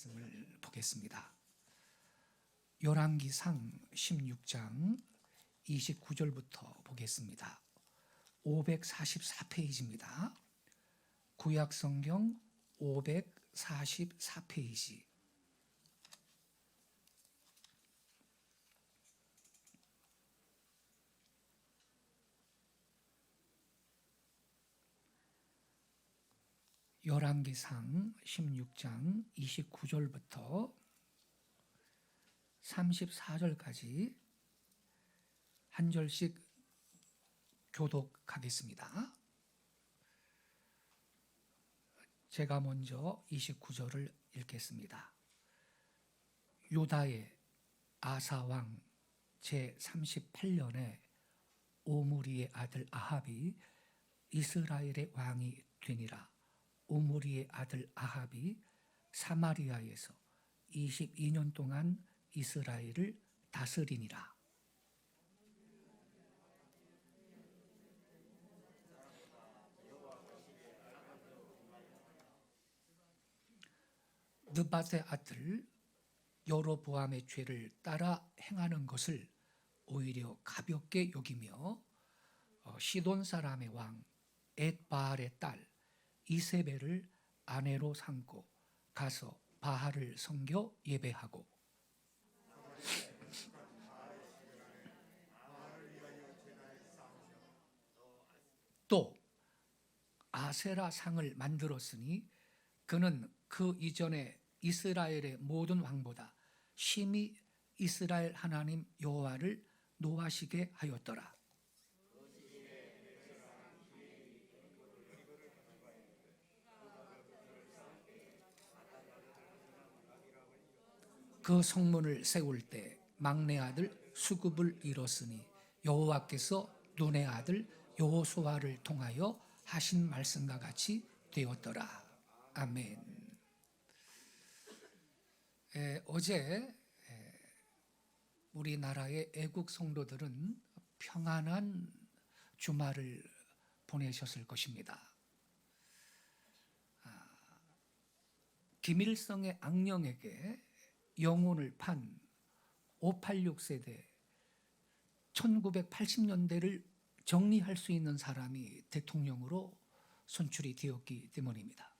말씀을 보겠습니다. 열왕기상 16장 29절부터 보겠습니다. 544페이지입니다. 구약성경 544페이지. 열왕기상 16장 29절부터 34절까지 한 절씩 교독하겠습니다. 제가 먼저 29절을 읽겠습니다. 유다의 아사왕 제38년에 오므리의 아들 아합이 이스라엘의 왕이 되니라. 오므리의 아들 아합이 사마리아에서 22년 동안 이스라엘을 다스리니라. 느밧의 아들 여로보암의 죄를 따라 행하는 것을 오히려 가볍게 여기며 시돈 사람의 왕 엣바알의 딸 이세벨을 아내로 삼고 가서 바알을 섬겨 예배하고 또 아세라 상을 만들었으니 그는 그 이전에 이스라엘의 모든 왕보다 심히 이스라엘 하나님 여호와를 노하시게 하였더라. 그 성문을 세울 때 막내 아들 수굽을 잃었으니 여호와께서 눈의 아들 여호수아를 통하여 하신 말씀과 같이 되었더라. 아멘. 어제 우리나라의 애국 성도들은 평안한 주말을 보내셨을 것입니다. 김일성의 악령에게 영혼을 판 586세대 1980년대를 정리할 수 있는 사람이 대통령으로 선출이 되었기 때문입니다.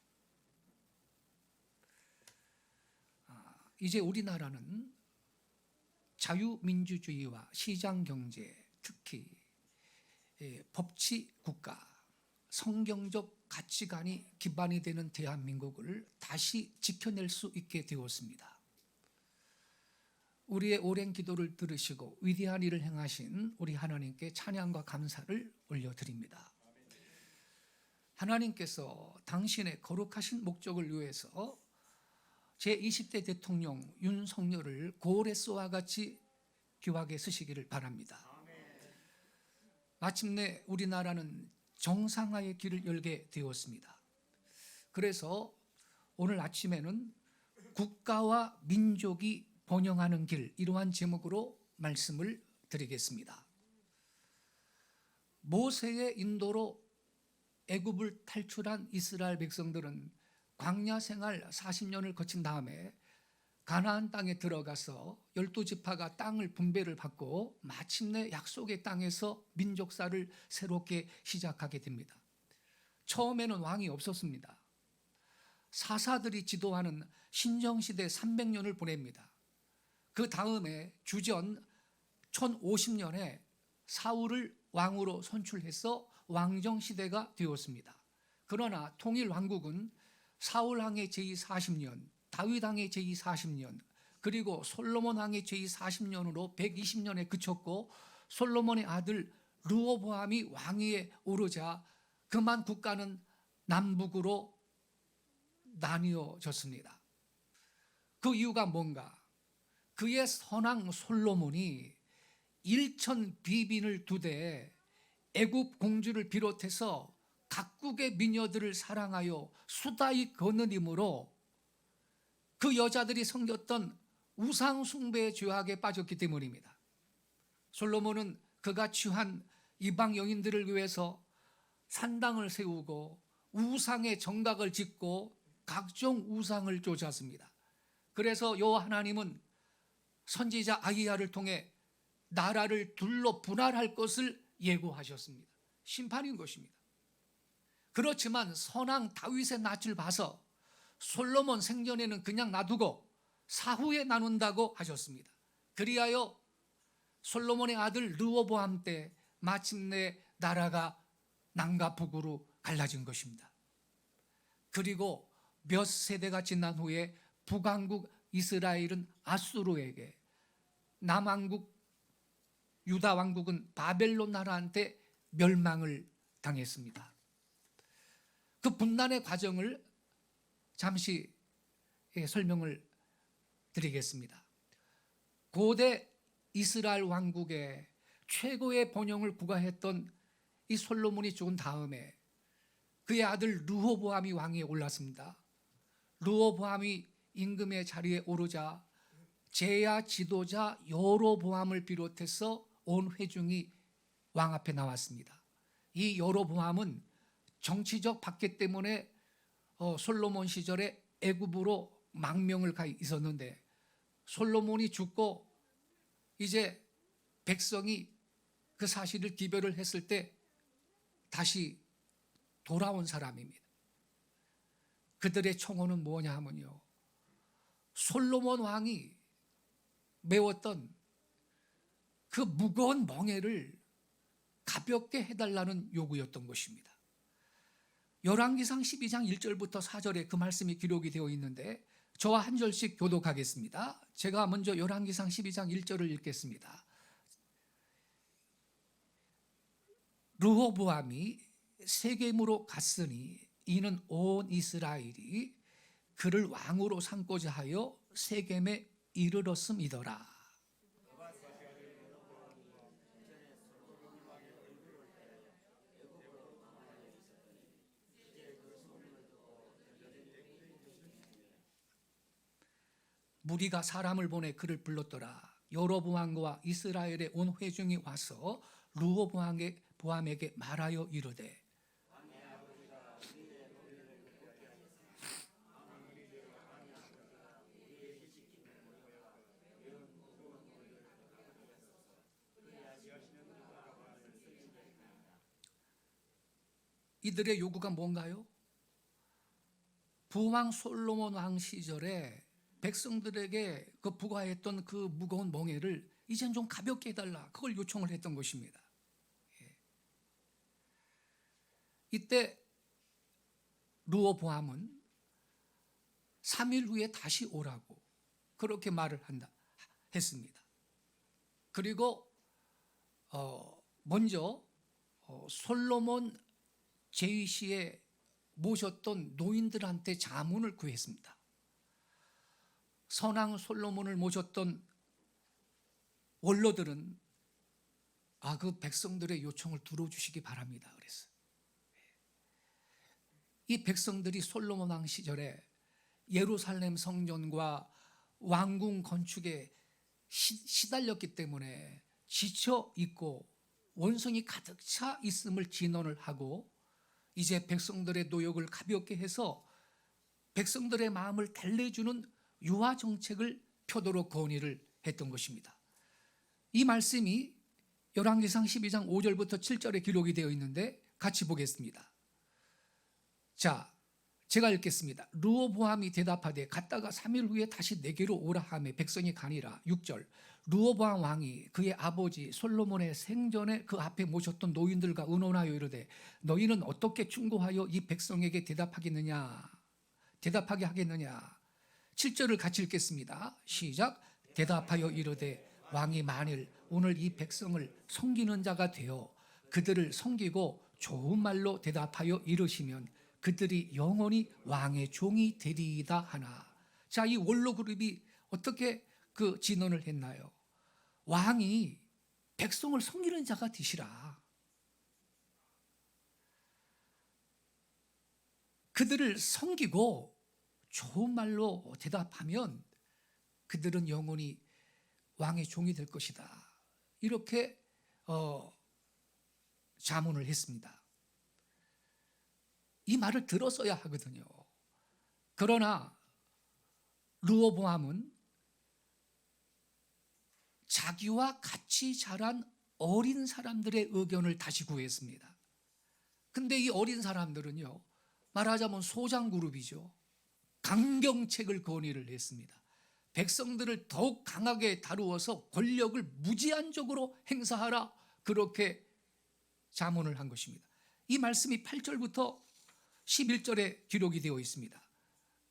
이제 우리나라는 자유민주주의와 시장경제, 특히 법치국가, 성경적 가치관이 기반이 되는 대한민국을 다시 지켜낼 수 있게 되었습니다. 우리의 오랜 기도를 들으시고 위대한 일을 행하신 우리 하나님께 찬양과 감사를 올려드립니다. 하나님께서 당신의 거룩하신 목적을 위해서 제20대 대통령 윤석열을 고레스와 같이 귀하게 쓰시기를 바랍니다. 마침내 우리나라는 정상화의 길을 열게 되었습니다. 그래서 오늘 아침에는 국가와 민족이 번영하는 길, 이러한 제목으로 말씀을 드리겠습니다. 모세의 인도로 애굽을 탈출한 이스라엘 백성들은 광야 생활 40년을 거친 다음에 가나안 땅에 들어가서 12지파가 땅을 분배를 받고 마침내 약속의 땅에서 민족사를 새롭게 시작하게 됩니다. 처음에는 왕이 없었습니다. 사사들이 지도하는 신정시대 300년을 보냅니다. 그 다음에 주전 1050년에 사울을 왕으로 선출해서 왕정시대가 되었습니다. 그러나 통일왕국은 사울왕의 제240년, 다윗왕의 제240년, 그리고 솔로몬왕의 제240년으로 120년에 그쳤고 솔로몬의 아들 르호보암이 왕위에 오르자 그만 국가는 남북으로 나뉘어졌습니다. 그 이유가 뭔가? 그의 선왕 솔로몬이 일천 비빈을 두되 애굽 공주를 비롯해서 각국의 미녀들을 사랑하여 수다히 거느림으로 그 여자들이 섬겼던 우상 숭배의 죄악에 빠졌기 때문입니다. 솔로몬은 그가 취한 이방 여인들을 위해서 산당을 세우고 우상의 정각을 짓고 각종 우상을 쫓았습니다. 그래서 여호와 하나님은 선지자 아히야를 통해 나라를 둘로 분할할 것을 예고하셨습니다. 심판인 것입니다. 그렇지만 선왕 다윗의 낯을 봐서 솔로몬 생전에는 그냥 놔두고 사후에 나눈다고 하셨습니다. 그리하여 솔로몬의 아들 르호보암 때 마침내 나라가 남과 북으로 갈라진 것입니다. 그리고 몇 세대가 지난 후에 북왕국 이스라엘은 아수르에게, 남왕국 유다 왕국은 바벨론 나라한테 멸망을 당했습니다. 그 분란의 과정을 잠시 설명을 드리겠습니다. 고대 이스라엘 왕국의 최고의 번영을 구가했던 이 솔로몬이 죽은 다음에 그의 아들 르호보암이 왕위에 올랐습니다. 르호보암이 임금의 자리에 오르자 제야 지도자 여로보암을 비롯해서 온 회중이 왕 앞에 나왔습니다. 이 여로보암은 정치적 박해 때문에 솔로몬 시절에 애굽으로 망명을 가 있었는데 솔로몬이 죽고 이제 백성이 그 사실을 기별을 했을 때 다시 돌아온 사람입니다. 그들의 청혼은 뭐냐 하면요, 솔로몬 왕이 메웠던 그 무거운 멍에를 가볍게 해달라는 요구였던 것입니다. 열왕기상 12장 1절부터 4절에 그 말씀이 기록이 되어 있는데 저와 한 절씩 교독하겠습니다. 제가 먼저 열왕기상 12장 1절을 읽겠습니다. 르호보암이 세겜으로 갔으니 이는 온 이스라엘이 그를 왕으로 삼고자 하여 세겜에 이르렀음이더라. 무리가 사람을 보내 그를 불렀더라. 여로보암과 이스라엘의 온 회중이 와서 르호보암에게 말하여 이르되 이들의 요구가 뭔가요? 부왕 솔로몬 왕 시절에 백성들에게 그 부과했던 그 무거운 멍에를 이젠 좀 가볍게 해달라, 그걸 요청을 했던 것입니다. 이때 르호보암은 3일 후에 다시 오라고 그렇게 말을 했습니다. 그리고 먼저 솔로몬 제위시에 모셨던 노인들한테 자문을 구했습니다. 선왕 솔로몬을 모셨던 원로들은 그 백성들의 요청을 들어주시기 바랍니다 그랬어요. 이 백성들이 솔로몬 왕 시절에 예루살렘 성전과 왕궁 건축에 시달렸기 때문에 지쳐 있고 원성이 가득 차 있음을 진언을 하고 이제 백성들의 노역을 가볍게 해서 백성들의 마음을 달래주는 유화 정책을 펴도록 건의를 했던 것입니다. 이 말씀이 열왕기상 12장 5절부터 7절에 기록이 되어 있는데 같이 보겠습니다. 자, 제가 읽겠습니다. 르호보암이 대답하되 갔다가 3일 후에 다시 내게로 오라 하매 백성이 가니라. 6절 르호보암 왕이 그의 아버지 솔로몬의 생전에 그 앞에 모셨던 노인들과 의논하여 이르되 너희는 어떻게 충고하여 이 백성에게 대답하게 하겠느냐. 7절을 같이 읽겠습니다. 시작. 대답하여 이르되 왕이 만일 오늘 이 백성을 섬기는 자가 되어 그들을 섬기고 좋은 말로 대답하여 이르시면 그들이 영원히 왕의 종이 되리이다 하나. 자, 이 원로 그룹이 어떻게 그 진언을 했나요? 왕이 백성을 섬기는 자가 되시라. 그들을 섬기고 좋은 말로 대답하면 그들은 영원히 왕의 종이 될 것이다. 이렇게 자문을 했습니다. 이 말을 들었어야 하거든요. 그러나 르호보암은 자기와 같이 자란 어린 사람들의 의견을 다시 구했습니다. 근데 이 어린 사람들은요, 말하자면 소장 그룹이죠. 강경책을 건의를 했습니다. 백성들을 더욱 강하게 다루어서 권력을 무제한적으로 행사하라, 그렇게 자문을 한 것입니다. 이 말씀이 8절부터 11절에 기록이 되어 있습니다.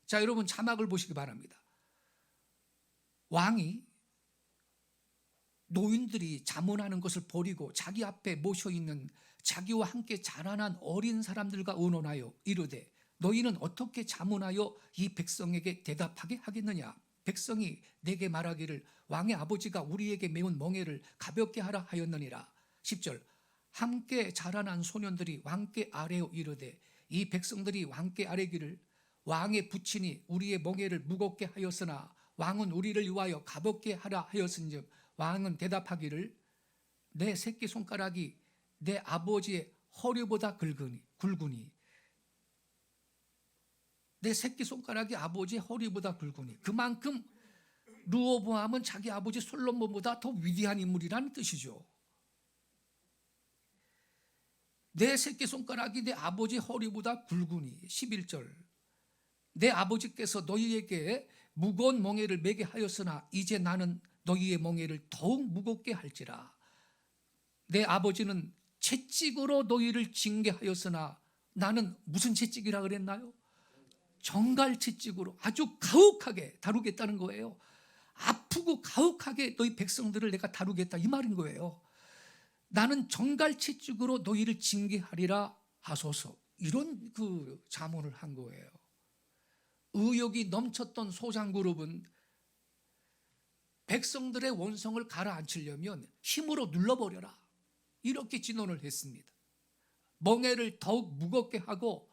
자, 여러분 자막을 보시기 바랍니다. 왕이 노인들이 자문하는 것을 버리고 자기 앞에 모셔있는 자기와 함께 자라난 어린 사람들과 의논하여 이르되 너희는 어떻게 자문하여 이 백성에게 대답하게 하겠느냐. 백성이 내게 말하기를 왕의 아버지가 우리에게 메운 멍에를 가볍게 하라 하였느니라. 10절 함께 자라난 소년들이 왕께 아뢰어 이르되 이 백성들이 왕께 아뢰기를 왕의 부친이 우리의 멍에를 무겁게 하였으나 왕은 우리를 위하여 가볍게 하라 하였은즉 왕은 대답하기를 내 새끼손가락이 내 아버지의 허리보다 굵으니 내 새끼손가락이 아버지의 허리보다 굵으니 그만큼 르호보암은 자기 아버지 솔로몬보다 더 위대한 인물이라는 뜻이죠. 내 새끼손가락이 내 아버지의 허리보다 굵으니 11절 내 아버지께서 너희에게 무거운 멍에를 매게 하였으나 이제 나는 너희의 멍에를 더욱 무겁게 할지라. 내 아버지는 채찍으로 너희를 징계하였으나 나는 무슨 채찍이라 그랬나요? 정갈 채찍으로 아주 가혹하게 다루겠다는 거예요. 아프고 가혹하게 너희 백성들을 내가 다루겠다 이 말인 거예요. 나는 정갈 채찍으로 너희를 징계하리라 하소서. 이런 그 자문을 한 거예요. 의욕이 넘쳤던 소장그룹은 백성들의 원성을 가라앉히려면 힘으로 눌러버려라, 이렇게 진언을 했습니다. 멍에를 더욱 무겁게 하고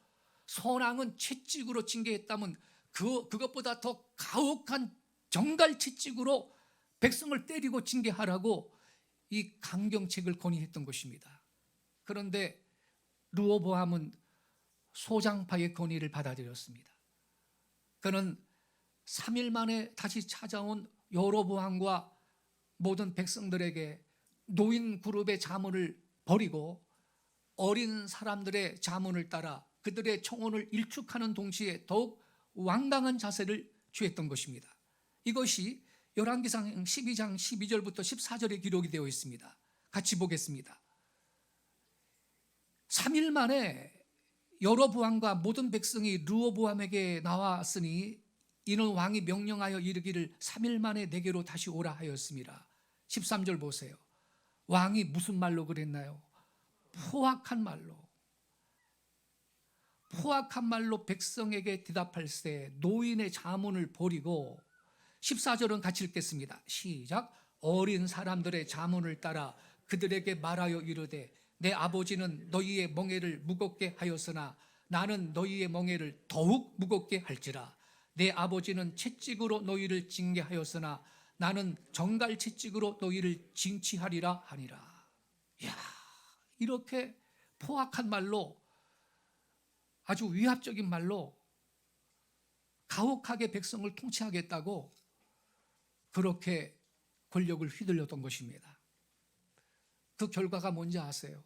선왕은 채찍으로 징계했다면 그것보다 더 가혹한 정갈 채찍으로 백성을 때리고 징계하라고 이 강경책을 건의했던 것입니다. 그런데 르호보암은 소장파의 건의를 받아들였습니다. 그는 3일 만에 다시 찾아온 여로보암과 모든 백성들에게 노인 그룹의 자문을 버리고 어린 사람들의 자문을 따라 그들의 청혼을 일축하는 동시에 더욱 완강한 자세를 취했던 것입니다. 이것이 열왕기상 12장 12절부터 14절에 기록이 되어 있습니다. 같이 보겠습니다. 3일 만에 여로보암과 모든 백성이 르호보암에게 나왔으니 이는 왕이 명령하여 이르기를 3일 만에 내게로 다시 오라 하였습니다. 13절 보세요. 왕이 무슨 말로 그랬나요? 포악한 말로 백성에게 대답할세 노인의 자문을 버리고 14절은 같이 읽겠습니다. 시작. 어린 사람들의 자문을 따라 그들에게 말하여 이르되 내 아버지는 너희의 멍에를 무겁게 하였으나 나는 너희의 멍에를 더욱 무겁게 할지라. 내 아버지는 채찍으로 너희를 징계하였으나 나는 정갈 채찍으로 너희를 징치하리라 하니라. 이야, 이렇게 포악한 말로, 아주 위압적인 말로 가혹하게 백성을 통치하겠다고 그렇게 권력을 휘둘렸던 것입니다. 그 결과가 뭔지 아세요?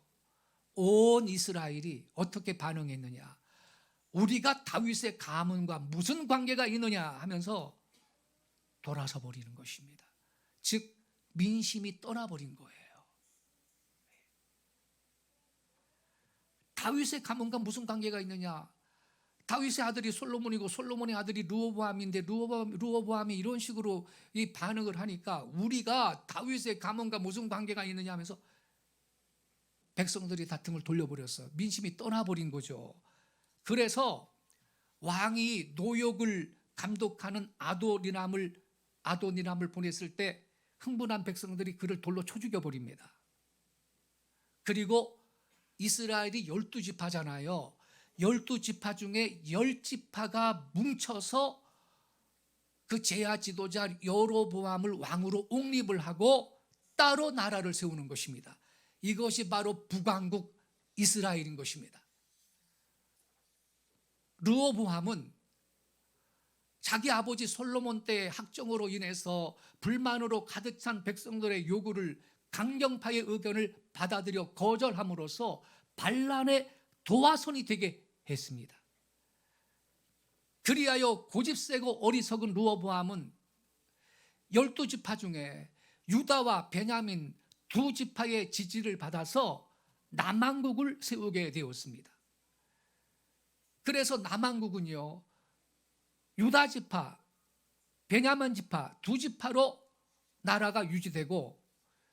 온 이스라엘이 어떻게 반응했느냐? 우리가 다윗의 가문과 무슨 관계가 있느냐 하면서 돌아서 버리는 것입니다. 즉 민심이 떠나버린 거예요. 다윗의 가문과 무슨 관계가 있느냐? 다윗의 아들이 솔로몬이고 솔로몬의 아들이 르호보암인데 르호보암이 이런 식으로 이 반응을 하니까 우리가 다윗의 가문과 무슨 관계가 있느냐 하면서 백성들이 다 등을 돌려버렸어요. 민심이 떠나버린 거죠. 그래서 왕이 노역을 감독하는 아도니람을 보냈을 때 흥분한 백성들이 그를 돌로 쳐 죽여버립니다. 그리고 이스라엘이 12지파잖아요. 12지파 중에 10지파가 뭉쳐서 그 제야 지도자 여로보암을 왕으로 옹립을 하고 따로 나라를 세우는 것입니다. 이것이 바로 북왕국 이스라엘인 것입니다. 르호보암은 자기 아버지 솔로몬 때의 학정으로 인해서 불만으로 가득 찬 백성들의 요구를 강경파의 의견을 받아들여 거절함으로써 반란의 도화선이 되게 했습니다. 그리하여 고집세고 어리석은 르호보암은 12지파 중에 유다와 베냐민 두 지파의 지지를 받아서 남왕국을 세우게 되었습니다. 그래서 남왕국은요, 유다 지파, 베냐민 지파 두 지파로 나라가 유지되고,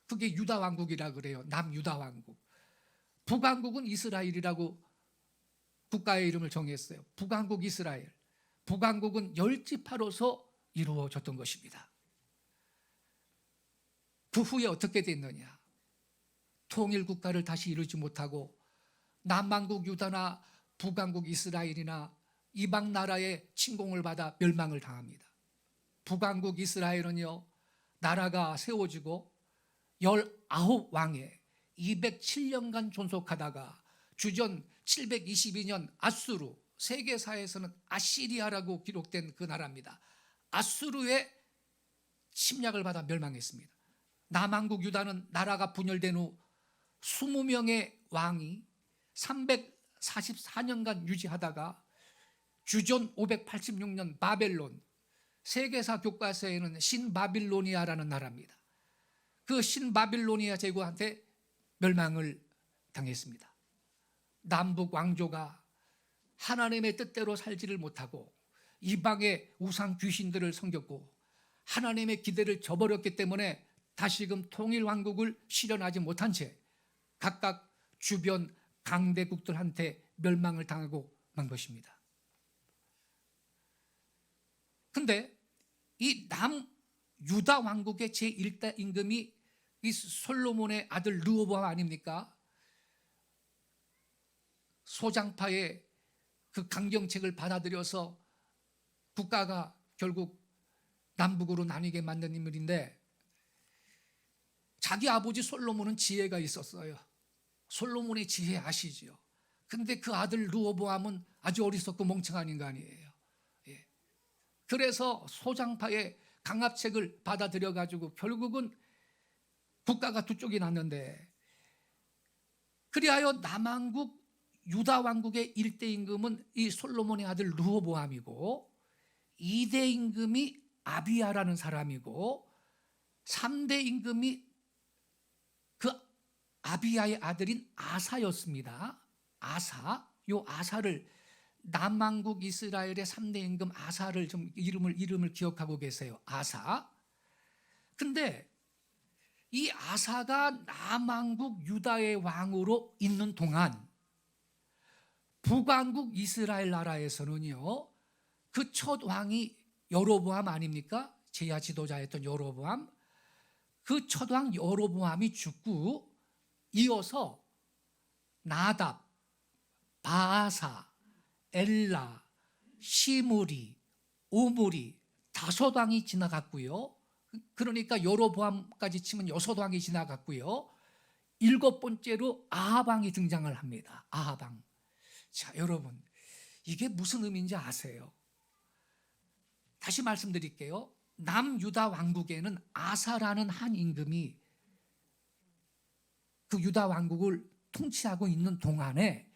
그게 유다 왕국이라 그래요. 남유다 왕국. 북왕국은 이스라엘이라고 국가의 이름을 정했어요. 북왕국 이스라엘. 북왕국은 10지파로서 이루어졌던 것입니다. 그 후에 어떻게 됐느냐? 통일국가를 다시 이루지 못하고 남왕국 유다나 북왕국 이스라엘이나 이방 나라의 침공을 받아 멸망을 당합니다. 북왕국 이스라엘은요, 나라가 세워지고 19왕에 207년간 존속하다가 주전 722년 아수르, 세계사에서는 아시리아라고 기록된 그 나라입니다. 아수르의 침략을 받아 멸망했습니다. 남왕국 유다는 나라가 분열된 후 20명의 왕이 344년간 유지하다가 주전 586년 바벨론, 세계사 교과서에는 신바빌로니아라는 나라입니다. 그 신바빌로니아 제국한테 멸망을 당했습니다. 남북 왕조가 하나님의 뜻대로 살지를 못하고 이방의 우상 귀신들을 섬겼고 하나님의 기대를 저버렸기 때문에 다시금 통일왕국을 실현하지 못한 채 각각 주변 강대국들한테 멸망을 당하고 만 것입니다. 근데 이 남유다 왕국의 제1대 임금이 이 솔로몬의 아들 르호보암 아닙니까? 소장파의 그 강경책을 받아들여서 국가가 결국 남북으로 나뉘게 만든 인물인데, 자기 아버지 솔로몬은 지혜가 있었어요. 솔로몬의 지혜 아시죠? 근데 그 아들 르호보암은 아주 어리석고 멍청한 인간이에요. 예. 그래서 소장파의 강압책을 받아들여 가지고 결국은 국가가 두 쪽이 났는데, 그리하여 남왕국 유다 왕국의 1대 임금은 이 솔로몬의 아들 르호보암이고 2대 임금이 아비야라는 사람이고 3대 임금이 그 아비야의 아들인 아사였습니다. 아사, 요 아사를, 남왕국 이스라엘의 3대 임금 아사를 좀 이름을 기억하고 계세요. 아사. 근데 이 아사가 남왕국 유다의 왕으로 있는 동안 북왕국 이스라엘 나라에서는요, 그 첫 왕이 여로보암 아닙니까? 제야 지도자였던 여로보암. 그 첫 왕 여로보암이 죽고 이어서 나답, 바아사, 엘라, 시므리, 오므리 5왕이 지나갔고요. 그러니까 여로보암까지 치면 6왕이 지나갔고요. 7번째로 아합 왕이 등장을 합니다. 아합 왕. 자, 여러분, 이게 무슨 의미인지 아세요? 다시 말씀드릴게요. 남유다 왕국에는 아사라는 한 임금이 그 유다 왕국을 통치하고 있는 동안에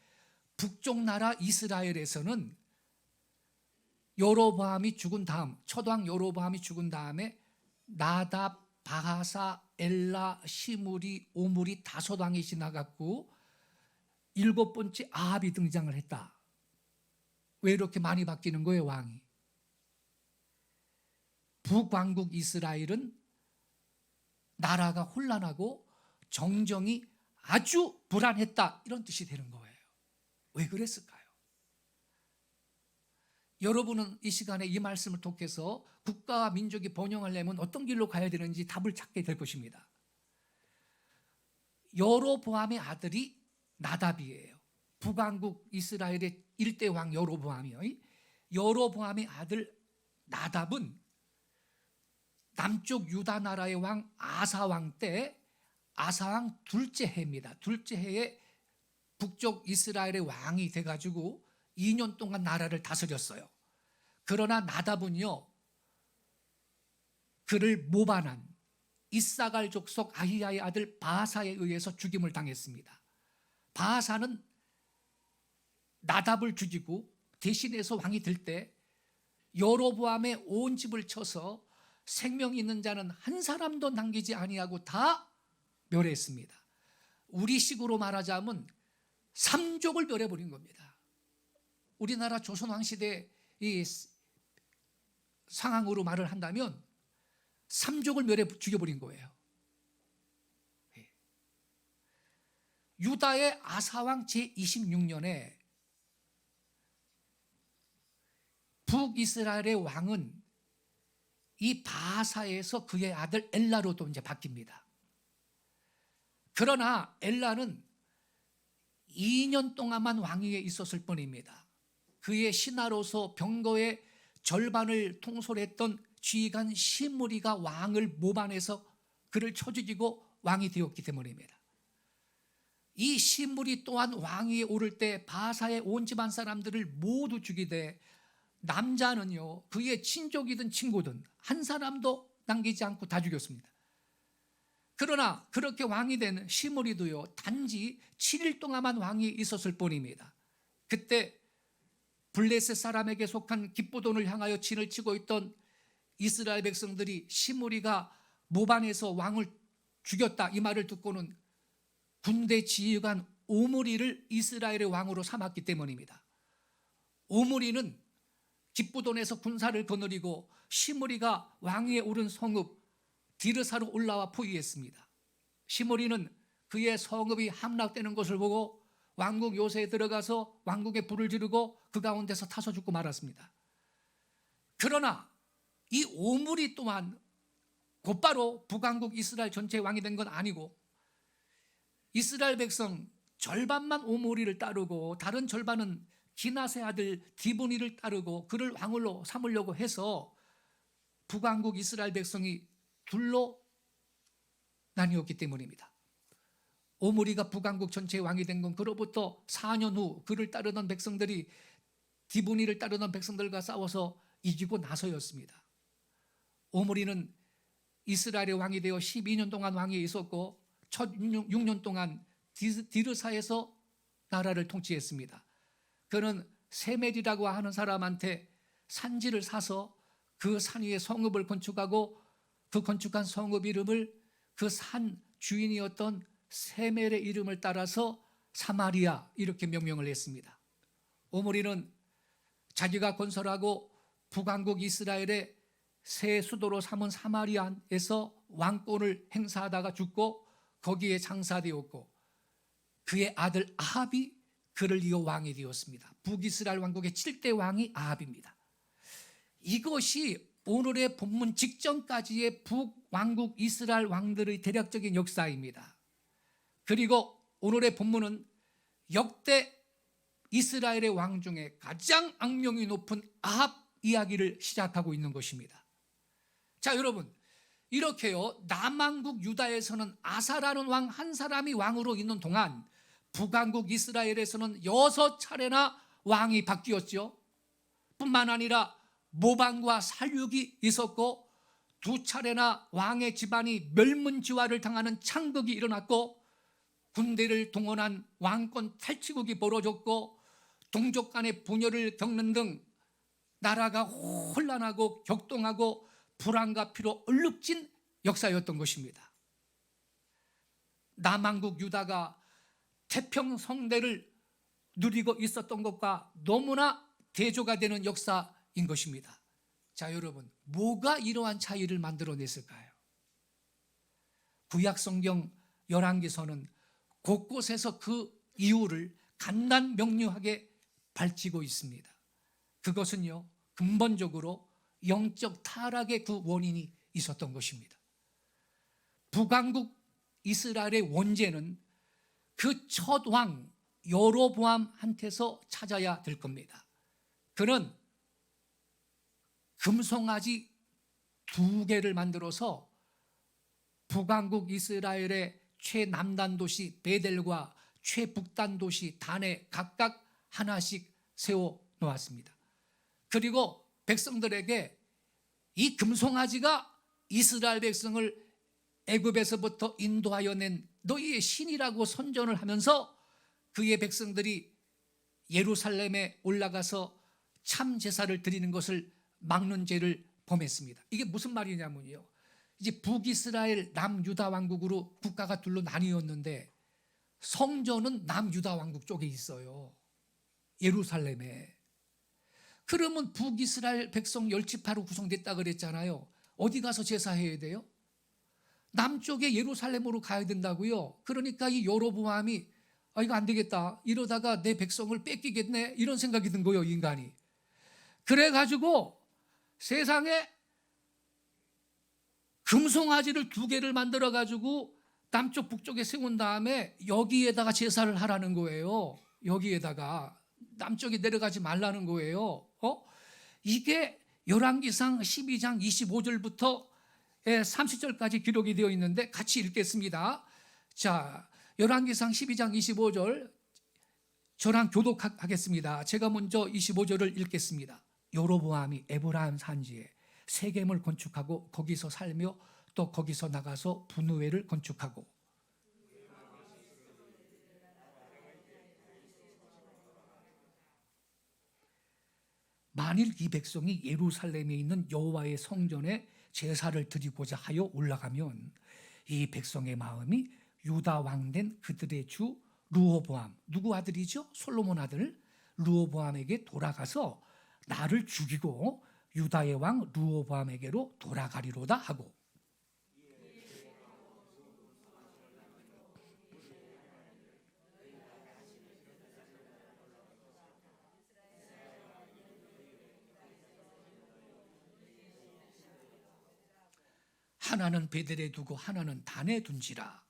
북쪽 나라 이스라엘에서는 여로보암이 죽은 다음, 첫왕 여로보암이 죽은 다음에 나답, 바하사, 엘라, 시므리, 오므리 5왕이 지나갔고 7번째 아합이 등장을 했다. 왜 이렇게 많이 바뀌는 거예요, 왕이? 북왕국 이스라엘은 나라가 혼란하고 정정이 아주 불안했다, 이런 뜻이 되는 거예요. 왜 그랬을까요? 여러분은 이 시간에 이 말씀을 통해서 국가와 민족이 번영하려면 어떤 길로 가야 되는지 답을 찾게 될 것입니다. 여로보암의 아들이 나답이에요. 북왕국 이스라엘의 1대 왕 여로보암이요. 여로보암의 아들 나답은 남쪽 유다 나라의 왕 아사왕 때, 아사왕 둘째 해입니다. 둘째 해에 북쪽 이스라엘의 왕이 돼가지고 2년 동안 나라를 다스렸어요. 그러나 나답은요, 그를 모반한 이사갈 족속 아히야의 아들 바하사에 의해서 죽임을 당했습니다. 바하사는 나답을 죽이고 대신해서 왕이 될 때 여로보암의 온 집을 쳐서 생명 있는 자는 한 사람도 남기지 아니하고 다 멸했습니다. 우리식으로 말하자면 삼족을 멸해버린 겁니다. 우리나라 조선왕시대 이 상황으로 말을 한다면 삼족을 멸해 죽여버린 거예요. 유다의 아사왕 제26년에 북이스라엘의 왕은 이 바하사에서 그의 아들 엘라로 또 이제 바뀝니다. 그러나 엘라는 2년 동안만 왕위에 있었을 뿐입니다. 그의 신하로서 병거의 절반을 통솔했던 지휘관 시므리가 왕을 모반해서 그를 쳐 죽이고 왕이 되었기 때문입니다. 이 시므리 또한 왕위에 오를 때 바하사의 온 집안 사람들을 모두 죽이되 남자는요, 그의 친족이든 친구든 한 사람도 남기지 않고 다 죽였습니다. 그러나 그렇게 왕이 된 시므리도요, 단지 7일 동안만 왕이 있었을 뿐입니다. 그때 블레셋 사람에게 속한 기브돈을 향하여 진을 치고 있던 이스라엘 백성들이 시므리가 모반해서 왕을 죽였다 이 말을 듣고는 군대 지휘관 오므리를 이스라엘의 왕으로 삼았기 때문입니다. 오므리는 기브돈에서 군사를 거느리고 시므리가 왕위에 오른 성읍 디르사로 올라와 포위했습니다. 시므리는 그의 성읍이 함락되는 것을 보고 왕궁 요새에 들어가서 왕궁에 불을 지르고 그 가운데서 타서 죽고 말았습니다. 그러나 이 오므리 또한 곧바로 북왕국 이스라엘 전체의 왕이 된 건 아니고 이스라엘 백성 절반만 오므리를 따르고 다른 절반은 기낫의 아들 디브니를 따르고 그를 왕으로 삼으려고 해서 북왕국 이스라엘 백성이 둘로 나뉘었기 때문입니다. 오므리가 북왕국 전체의 왕이 된 건 그로부터 4년 후 그를 따르던 백성들이 디브니를 따르던 백성들과 싸워서 이기고 나서였습니다. 오므리는 이스라엘의 왕이 되어 12년 동안 왕위에 있었고 첫 6년 동안 디르사에서 나라를 통치했습니다. 그는 세멜이라고 하는 사람한테 산지를 사서 그 산 위에 성읍을 건축하고 그 건축한 성읍 이름을 그 산 주인이었던 세멜의 이름을 따라서 사마리아 이렇게 명명을 했습니다. 오므리는 자기가 건설하고 북왕국 이스라엘의 새 수도로 삼은 사마리아에서 왕권을 행사하다가 죽고 거기에 장사되었고 그의 아들 아합이 그를 이어 왕이 되었습니다. 북이스라엘 왕국의 7대 왕이 아합입니다. 이것이 오늘의 본문 직전까지의 북왕국 이스라엘 왕들의 대략적인 역사입니다. 그리고 오늘의 본문은 역대 이스라엘의 왕 중에 가장 악명이 높은 아합 이야기를 시작하고 있는 것입니다. 자, 여러분, 이렇게요, 남왕국 유다에서는 아사라는 왕 한 사람이 왕으로 있는 동안 북왕국 이스라엘에서는 6차례나 왕이 바뀌었죠. 뿐만 아니라 모반과 살육이 있었고 2차례나 왕의 집안이 멸문지화를 당하는 창극이 일어났고 군대를 동원한 왕권 탈취국이 벌어졌고 동족 간의 분열을 겪는 등 나라가 혼란하고 격동하고 불안과 피로 얼룩진 역사였던 것입니다. 남왕국 유다가 태평성대를 누리고 있었던 것과 너무나 대조가 되는 역사인 것입니다. 자, 여러분, 뭐가 이러한 차이를 만들어냈을까요? 구약성경 열왕기서는 곳곳에서 그 이유를 간단명료하게 밝히고 있습니다. 그것은요, 근본적으로 영적 타락의 그 원인이 있었던 것입니다. 북왕국 이스라엘의 원죄는 그 첫 왕 여로보암한테서 찾아야 될 겁니다. 그는 금송아지 2개를 만들어서 북왕국 이스라엘의 최남단 도시 베델과 최북단 도시 단에 각각 하나씩 세워 놓았습니다. 그리고 백성들에게 이 금송아지가 이스라엘 백성을 애굽에서부터 인도하여 낸 너희의 신이라고 선전을 하면서 그의 백성들이 예루살렘에 올라가서 참 제사를 드리는 것을 막는 죄를 범했습니다. 이게 무슨 말이냐면요, 이제 북이스라엘 남유다 왕국으로 국가가 둘로 나뉘었는데 성전은 남유다 왕국 쪽에 있어요, 예루살렘에. 그러면 북이스라엘 백성 열지파로 구성됐다 그랬잖아요. 어디 가서 제사해야 돼요? 남쪽에 예루살렘으로 가야 된다고요. 그러니까 이 여로보암이 이거 안 되겠다, 이러다가 내 백성을 뺏기겠네, 이런 생각이 든 거예요, 인간이. 그래가지고 세상에 금송아지를 2개를 만들어가지고 남쪽 북쪽에 세운 다음에 여기에다가 제사를 하라는 거예요. 여기에다가 남쪽에 내려가지 말라는 거예요. 이게 열왕기상 12장 25절부터 30절까지 기록이 되어 있는데 같이 읽겠습니다. 자, 열왕기상 12장 25절 저랑 교독하겠습니다. 제가 먼저 25절을 읽겠습니다. 여로보암이 에브라임 산지에 세겜을 건축하고 거기서 살며 또 거기서 나가서 분우엘을 건축하고, 만일 이 백성이 예루살렘에 있는 여호와의 성전에 제사를 드리고자 하여 올라가면 이 백성의 마음이 유다 왕된 그들의 주 르호보암, 누구 아들이죠? 솔로몬 아들 르호보암에게 돌아가서 나를 죽이고 유다의 왕 르호보암에게로 돌아가리로다 하고, 하나는 베델에 두고 하나는 단에 둔지라.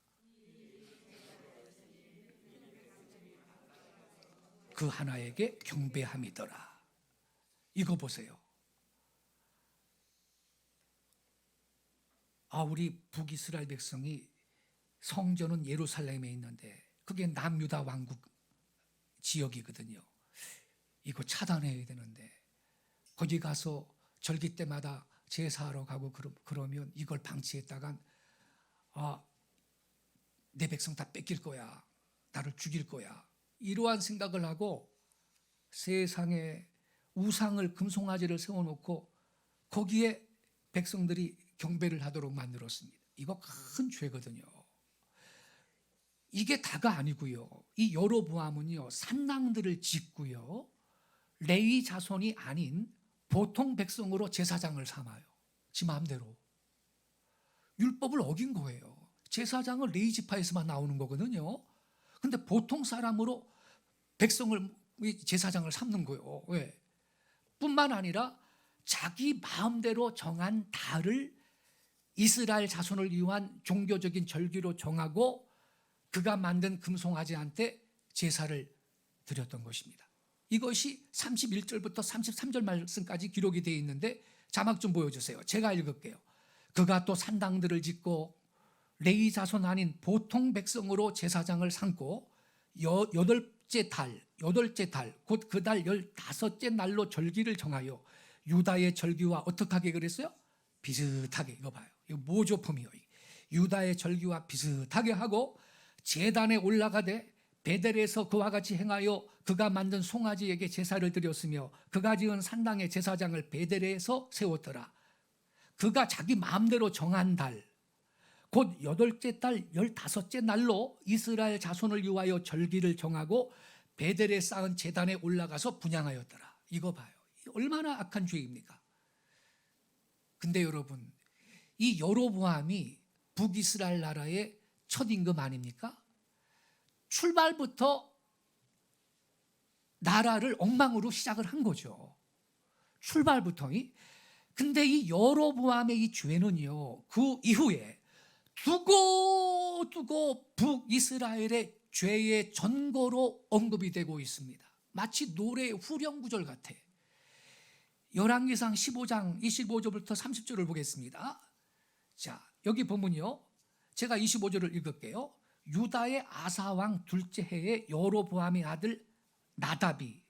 그 하나에게 경배함이더라. 이거 보세요. 우리 북이스라엘 백성이 성전은 예루살렘에 있는데 그게 남유다 왕국 지역이거든요. 이거 차단해야 되는데 거기 가서 절기 때마다 제사하러 가고 그러면 이걸 방치했다간 내 백성 다 뺏길 거야, 나를 죽일 거야, 이러한 생각을 하고 세상에 우상을, 금송아지를 세워놓고 거기에 백성들이 경배를 하도록 만들었습니다. 이거 큰 죄거든요. 이게 다가 아니고요, 이 여로보암은요 산당들을 짓고요 레위 자손이 아닌 보통 백성으로 제사장을 삼아요. 지 마음대로 율법을 어긴 거예요. 제사장은 레위 지파에서만 나오는 거거든요. 근데 보통 사람으로 백성을, 제사장을 삼는 거예요. 왜? 뿐만 아니라 자기 마음대로 정한 달을 이스라엘 자손을 위한 종교적인 절기로 정하고 그가 만든 금송아지한테 제사를 드렸던 것입니다. 이것이 31절부터 33절 말씀까지 기록이 되어 있는데 자막 좀 보여주세요. 제가 읽을게요. 그가 또 산당들을 짓고 레위 자손 아닌 보통 백성으로 제사장을 삼고 여덟째 달 곧 그 달 15째 날로 절기를 정하여 유다의 절기와 어떻게 하게 그랬어요? 비슷하게. 이거 봐요. 이거 모조품이요. 유다의 절기와 비슷하게 하고 제단에 올라가되 베델에서 그와 같이 행하여 그가 만든 송아지에게 제사를 드렸으며 그가 지은 산당의 제사장을 베델에서 세웠더라. 그가 자기 마음대로 정한 달 곧 8째 달 15째 날로 이스라엘 자손을 위하여 절기를 정하고 베델에 쌓은 제단에 올라가서 분향하였더라. 이거 봐요. 얼마나 악한 죄입니까? 근데 여러분, 이 여로보암이 북이스라엘 나라의 첫 임금 아닙니까? 출발부터 나라를 엉망으로 시작을 한 거죠. 출발부터. 근데 이 여로보암의 이 죄는요, 그 이후에 두고 북이스라엘의 죄의 전거로 언급이 되고 있습니다. 마치 노래의 후렴구절 같아. 열왕기상 15장 25절부터 30절을 보겠습니다. 자, 여기 보면요, 제가 25절을 읽을게요. 유다의 아사왕 둘째 해에 여로보암의 아들 나답이,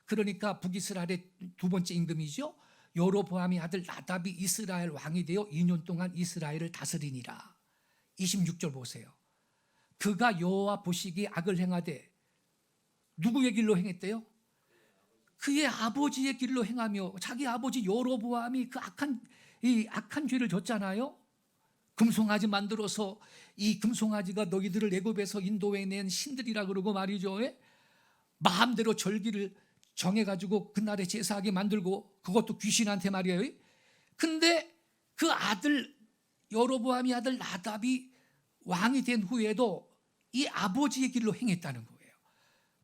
그러니까 북이스라엘의 두 번째 임금이죠, 여로보암의 아들 나답이 이스라엘 왕이 되어 2년 동안 이스라엘을 다스리니라. 26절 보세요. 그가 여호와 보시기에 악을 행하되 누구의 길로 행했대요? 그의 아버지의 길로 행하며, 자기 아버지 여로보암이 그 악한 죄를 졌잖아요. 금송아지 만들어서 이 금송아지가 너희들을 애굽에서 인도해낸 신들이라 그러고 말이죠. 마음대로 절기를 정해가지고 그날에 제사하게 만들고, 그것도 귀신한테 말이에요. 근데 그 아들 여로보암의 아들 나답이 왕이 된 후에도 이 아버지의 길로 행했다는 거예요.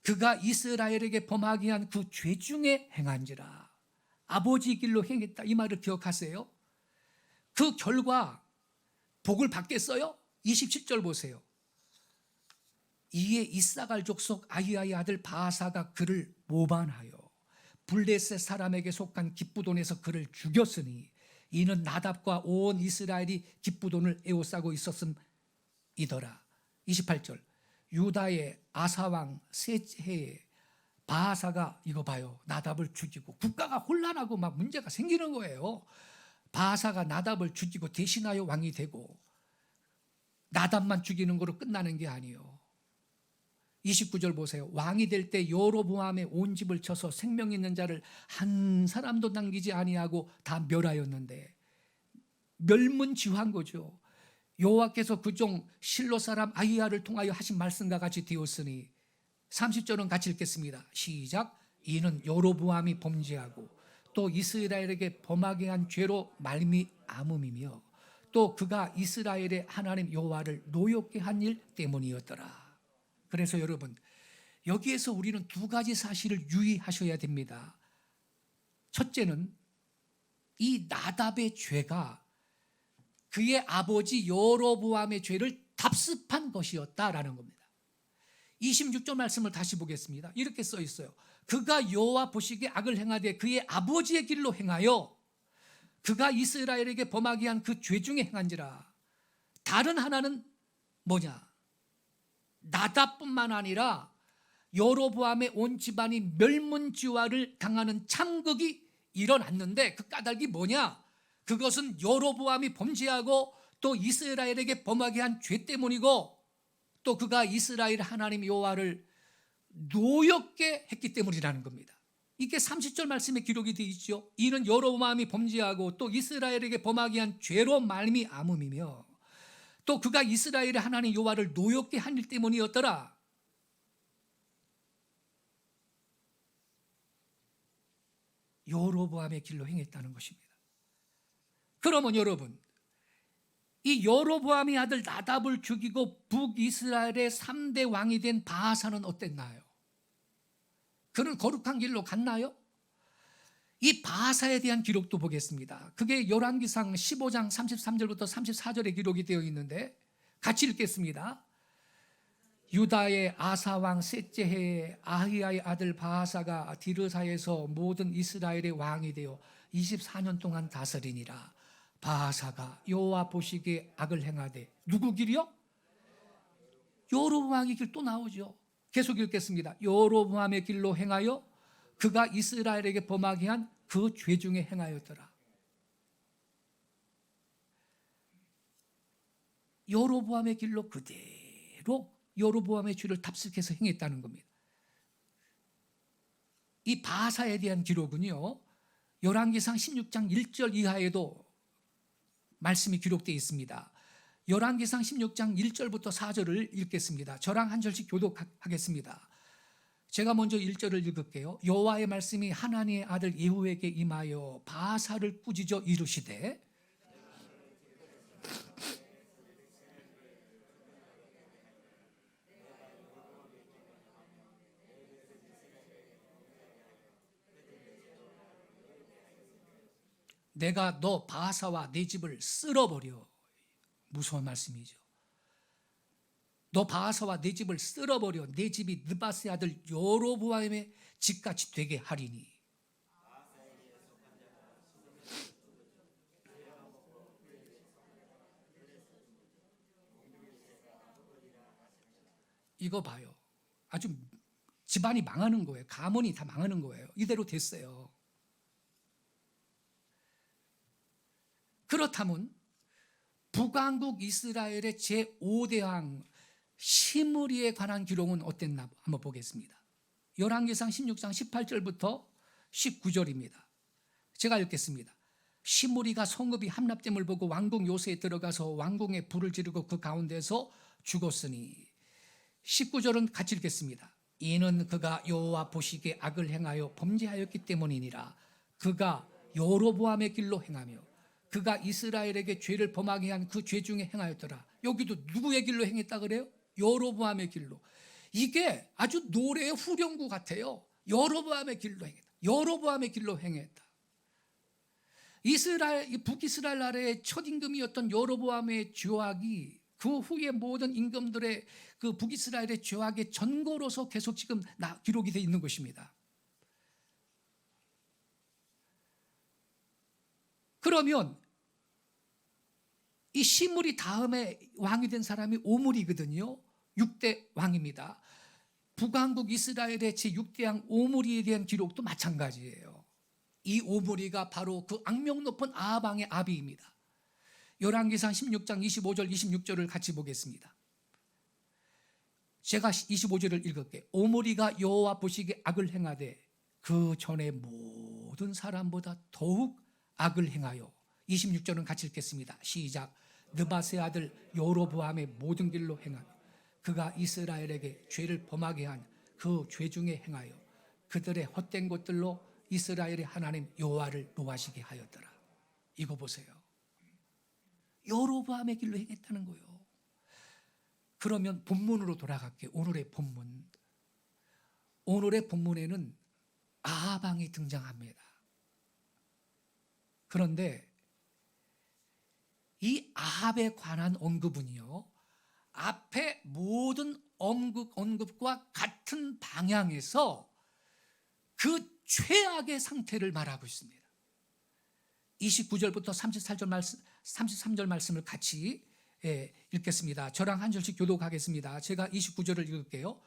그가 이스라엘에게 범하게 한 그 죄 중에 행한지라. 아버지의 길로 행했다, 이 말을 기억하세요. 그 결과 복을 받겠어요? 27절 보세요. 이에 이사갈 족속 아히야의 아들 바하사가 그를 모반하여 블레셋 사람에게 속한 기쁘돈에서 그를 죽였으니 이는 나답과 온 이스라엘이 기쁘돈을 에워싸고 있었음이더라. 28절. 유다의 아사왕 셋해에 바하사가, 이거 봐요, 나답을 죽이고 국가가 혼란하고 막 문제가 생기는 거예요. 바하사가 나답을 죽이고 대신하여 왕이 되고, 나답만 죽이는 거로 끝나는 게 아니에요. 29절 보세요. 왕이 될 때 여로보암의 온 집을 쳐서 생명 있는 자를 한 사람도 남기지 아니하고 다 멸하였는데, 멸문지화한 거죠. 여호와께서 그 종 실로 사람 아히야를 통하여 하신 말씀과 같이 되었으니, 30절은 같이 읽겠습니다. 시작. 이는 여로보암이 범죄하고 또 이스라엘에게 범하게 한 죄로 말미암음이며 또 그가 이스라엘의 하나님 여호와를 노엽게 한 일 때문이었더라. 그래서 여러분, 여기에서 우리는 두 가지 사실을 유의하셔야 됩니다. 첫째는 이 나답의 죄가 그의 아버지 여로보암의 죄를 답습한 것이었다라는 겁니다. 26절 말씀을 다시 보겠습니다. 이렇게 써 있어요. 그가 여호와 보시기에 악을 행하되 그의 아버지의 길로 행하여 그가 이스라엘에게 범하게 한 그 죄 중에 행한지라. 다른 하나는 뭐냐? 나답뿐만 아니라 여로보암의 온 집안이 멸문지화를 당하는 참극이 일어났는데, 그 까닭이 뭐냐? 그것은 여로보암이 범죄하고 또 이스라엘에게 범하게 한 죄 때문이고, 또 그가 이스라엘 하나님 여호와를 노엽게 했기 때문이라는 겁니다. 이게 30절 말씀에 기록이 되어 있죠. 이는 여로보암이 범죄하고 또 이스라엘에게 범하게 한 죄로 말미암음이며 또 그가 이스라엘의 하나님 여호와를 노엽게 한 일 때문이었더라. 여로보암의 길로 행했다는 것입니다. 그러면 여러분, 이 여로보암의 아들 나답을 죽이고 북이스라엘의 3대 왕이 된 바하사는 어땠나요? 그는 거룩한 길로 갔나요? 이 바하사에 대한 기록도 보겠습니다. 그게 열왕기상 15장 33절부터 34절에 기록이 되어 있는데, 같이 읽겠습니다. 유다의 아사왕 셋째 해에 아히야의 아들 바하사가 디르사에서 모든 이스라엘의 왕이 되어 24년 동안 다스리니라. 바하사가 여호와 보시기에 악을 행하되, 누구 길이요? 여로보암의 길. 또 나오죠. 계속 읽겠습니다. 여로보암의 길로 행하여 그가 이스라엘에게 범하게 한 그 죄 중에 행하였더라. 여로보암의 길로 그대로 여로보암의 죄를 답습해서 행했다는 겁니다. 이 바하사에 대한 기록은요, 열왕기상 16장 1절 이하에도 말씀이 기록되어 있습니다. 열왕기상 16장 1절부터 4절을 읽겠습니다. 저랑 한 절씩 교독하겠습니다. 제가 먼저 1절을 읽을게요. 여호와의 말씀이 하나니의 아들 예후에게 임하여 바하사를 꾸짖어 이르시되, 내가 너 바하사와 내 집을 쓸어버려. 무서운 말씀이죠. 너 바하사와 내 집을 쓸어버려 내 집이 느바스의 아들 여로보암의 집같이 되게 하리니. 이거 봐요. 아주 집안이 망하는 거예요. 가문이 다 망하는 거예요. 이대로 됐어요. 그렇다면 북왕국 이스라엘의 제5대 왕 시므리에 관한 기록은 어땠나 한번 보겠습니다. 열왕기상 16장 18절부터 19절입니다. 제가 읽겠습니다. 시므리가 성읍이 함락됨을 보고 왕궁 요새에 들어가서 왕궁에 불을 지르고 그 가운데서 죽었으니 19절은 같이 읽겠습니다. 이는 그가 여호와 보시기에 악을 행하여 범죄하였기 때문이니라. 그가 여로보암의 길로 행하며 그가 이스라엘에게 죄를 범하게 한 그 죄 중에 행하였더라. 여기도 누구의 길로 행했다 그래요? 여로보암의 길로. 이게 아주 노래의 후렴구 같아요. 여로보암의 길로 행했다. 여로보암의 길로 행했다. 북이스라엘 나라의 첫 임금이었던 여로보암의 죄악이 그 후에 모든 임금들의 그 북이스라엘의 죄악의 전거로서 계속 지금 기록이 되어 있는 것입니다. 그러면 이 시므리 다음에 왕이 된 사람이 오므리거든요. 6대 왕입니다. 북왕국 이스라엘의 제6대 왕 오므리에 대한 기록도 마찬가지예요. 이 오므리가 바로 그 악명 높은 아합 왕의 아비입니다. 열왕기상 16장 25절 26절을 같이 보겠습니다. 제가 25절을 읽을게요. 오므리가 여호와 보시기에 악을 행하되 그 전에 모든 사람보다 더욱 악을 행하여 26절은 같이 읽겠습니다. 시작. 느바세 아들 여로보암의 모든 길로 행하며 그가 이스라엘에게 죄를 범하게 한 그 죄 중에 행하여 그들의 헛된 것들로 이스라엘의 하나님 여호와를 노하시게 하였더라. 이거 보세요. 여로보암의 길로 행했다는 거예요. 그러면 본문으로 돌아갈게요. 오늘의 본문. 오늘의 본문에는 아합 왕이 등장합니다. 그런데 이 아합에 관한 언급은요, 앞에 모든 언급과 같은 방향에서 그 최악의 상태를 말하고 있습니다. 29절부터 33절 말씀을 같이 읽겠습니다. 저랑 한 절씩 교독하겠습니다. 제가 29절을 읽을게요.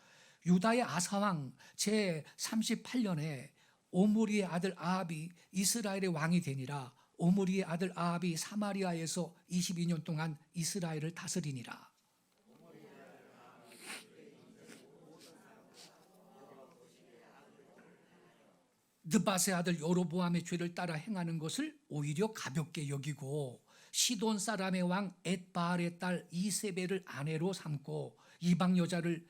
유다의 아사왕 제38년에 오므리의 아들 아합이 이스라엘의 왕이 되니라. 오므리의 아들 아합이 사마리아에서 22년 동안 이스라엘을 다스리니라. 느밧의 아들 여로보암의 죄를 따라 행하는 것을 오히려 가볍게 여기고 시돈 사람의 왕 엣바알의 딸 이세벨을 아내로 삼고 이방 여자를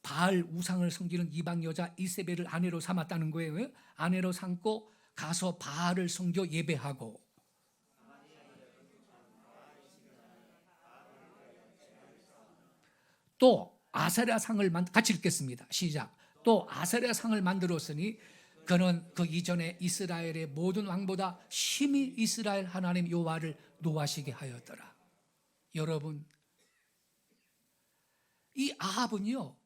바알 우상을 섬기는 이방 여자 이세벨을 아내로 삼았다는 거예요. 아내로 삼고 가서 바알을 섬겨 예배하고 또 아세라상을 같이 읽겠습니다. 시작. 또 아세라상을 만들었으니 그는 그 이전에 이스라엘의 모든 왕보다 심히 이스라엘 하나님 여호와를 노하시게 하였더라. 여러분, 이 아합은요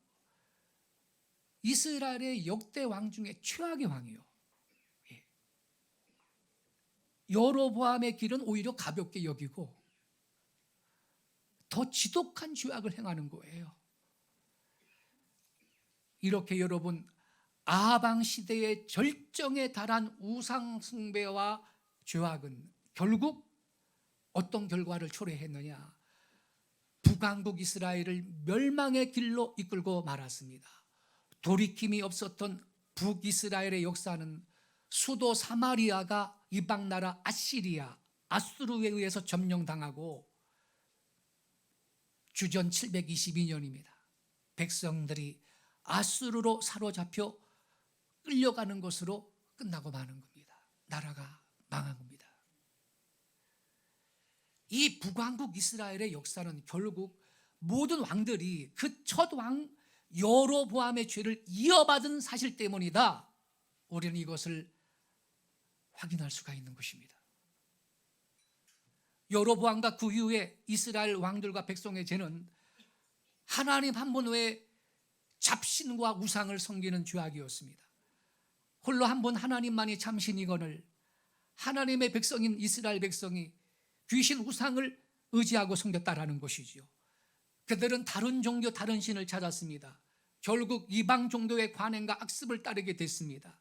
이스라엘의 역대 왕 중에 최악의 왕이요. 여로보암의 길은 오히려 가볍게 여기고 더 지독한 죄악을 행하는 거예요. 이렇게 여러분, 아합 왕 시대의 절정에 달한 우상 숭배와 죄악은 결국 어떤 결과를 초래했느냐? 북왕국 이스라엘을 멸망의 길로 이끌고 말았습니다. 돌이킴이 없었던 북이스라엘의 역사는 수도 사마리아가 이방 나라 아시리아, 아수르에 의해서 점령당하고 주전 722년입니다. 백성들이 아수르로 사로잡혀 끌려가는 것으로 끝나고 마는 겁니다. 나라가 망한 겁니다. 이 북왕국 이스라엘의 역사는 결국 모든 왕들이 그 첫 왕 여로보암의 죄를 이어받은 사실 때문이다. 우리는 이것을 확인할 수가 있는 것입니다. 여로보암과 그 이후에 이스라엘 왕들과 백성의 죄는 하나님 한 분 외에 잡신과 우상을 섬기는 죄악이었습니다. 홀로 한 분 하나님만이 참 신이거늘 하나님의 백성인 이스라엘 백성이 귀신 우상을 의지하고 섬겼다라는 것이지요. 그들은 다른 종교 다른 신을 찾았습니다. 결국 이방 종교의 관행과 악습을 따르게 됐습니다.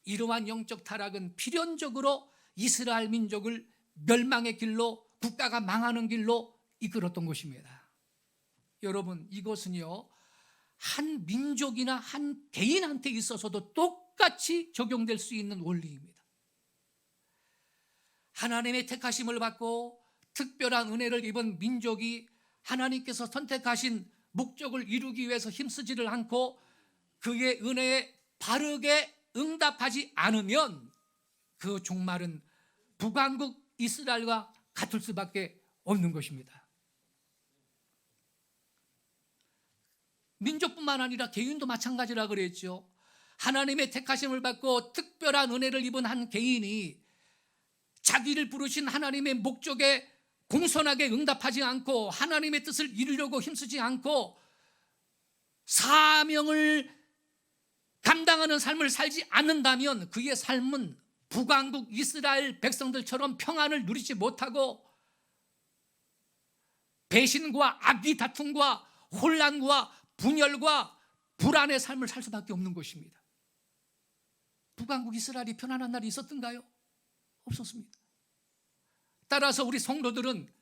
이러한 영적 타락은 필연적으로 이스라엘 민족을 멸망의 길로, 국가가 망하는 길로 이끌었던 것입니다. 여러분, 이것은요, 한 민족이나 한 개인한테 있어서도 똑같이 적용될 수 있는 원리입니다. 하나님의 택하심을 받고 특별한 은혜를 입은 민족이 하나님께서 선택하신 목적을 이루기 위해서 힘쓰지를 않고 그의 은혜에 바르게 응답하지 않으면 그 종말은 북왕국 이스라엘과 같을 수밖에 없는 것입니다. 민족뿐만 아니라 개인도 마찬가지라 그랬죠. 하나님의 택하심을 받고 특별한 은혜를 입은 한 개인이 자기를 부르신 하나님의 목적에 공손하게 응답하지 않고 하나님의 뜻을 이루려고 힘쓰지 않고 사명을 감당하는 삶을 살지 않는다면 그의 삶은 북왕국 이스라엘 백성들처럼 평안을 누리지 못하고 배신과 악의 다툼과 혼란과 분열과 불안의 삶을 살 수밖에 없는 것입니다. 북왕국 이스라엘이 편안한 날이 있었던가요? 없었습니다. 따라서 우리 성도들은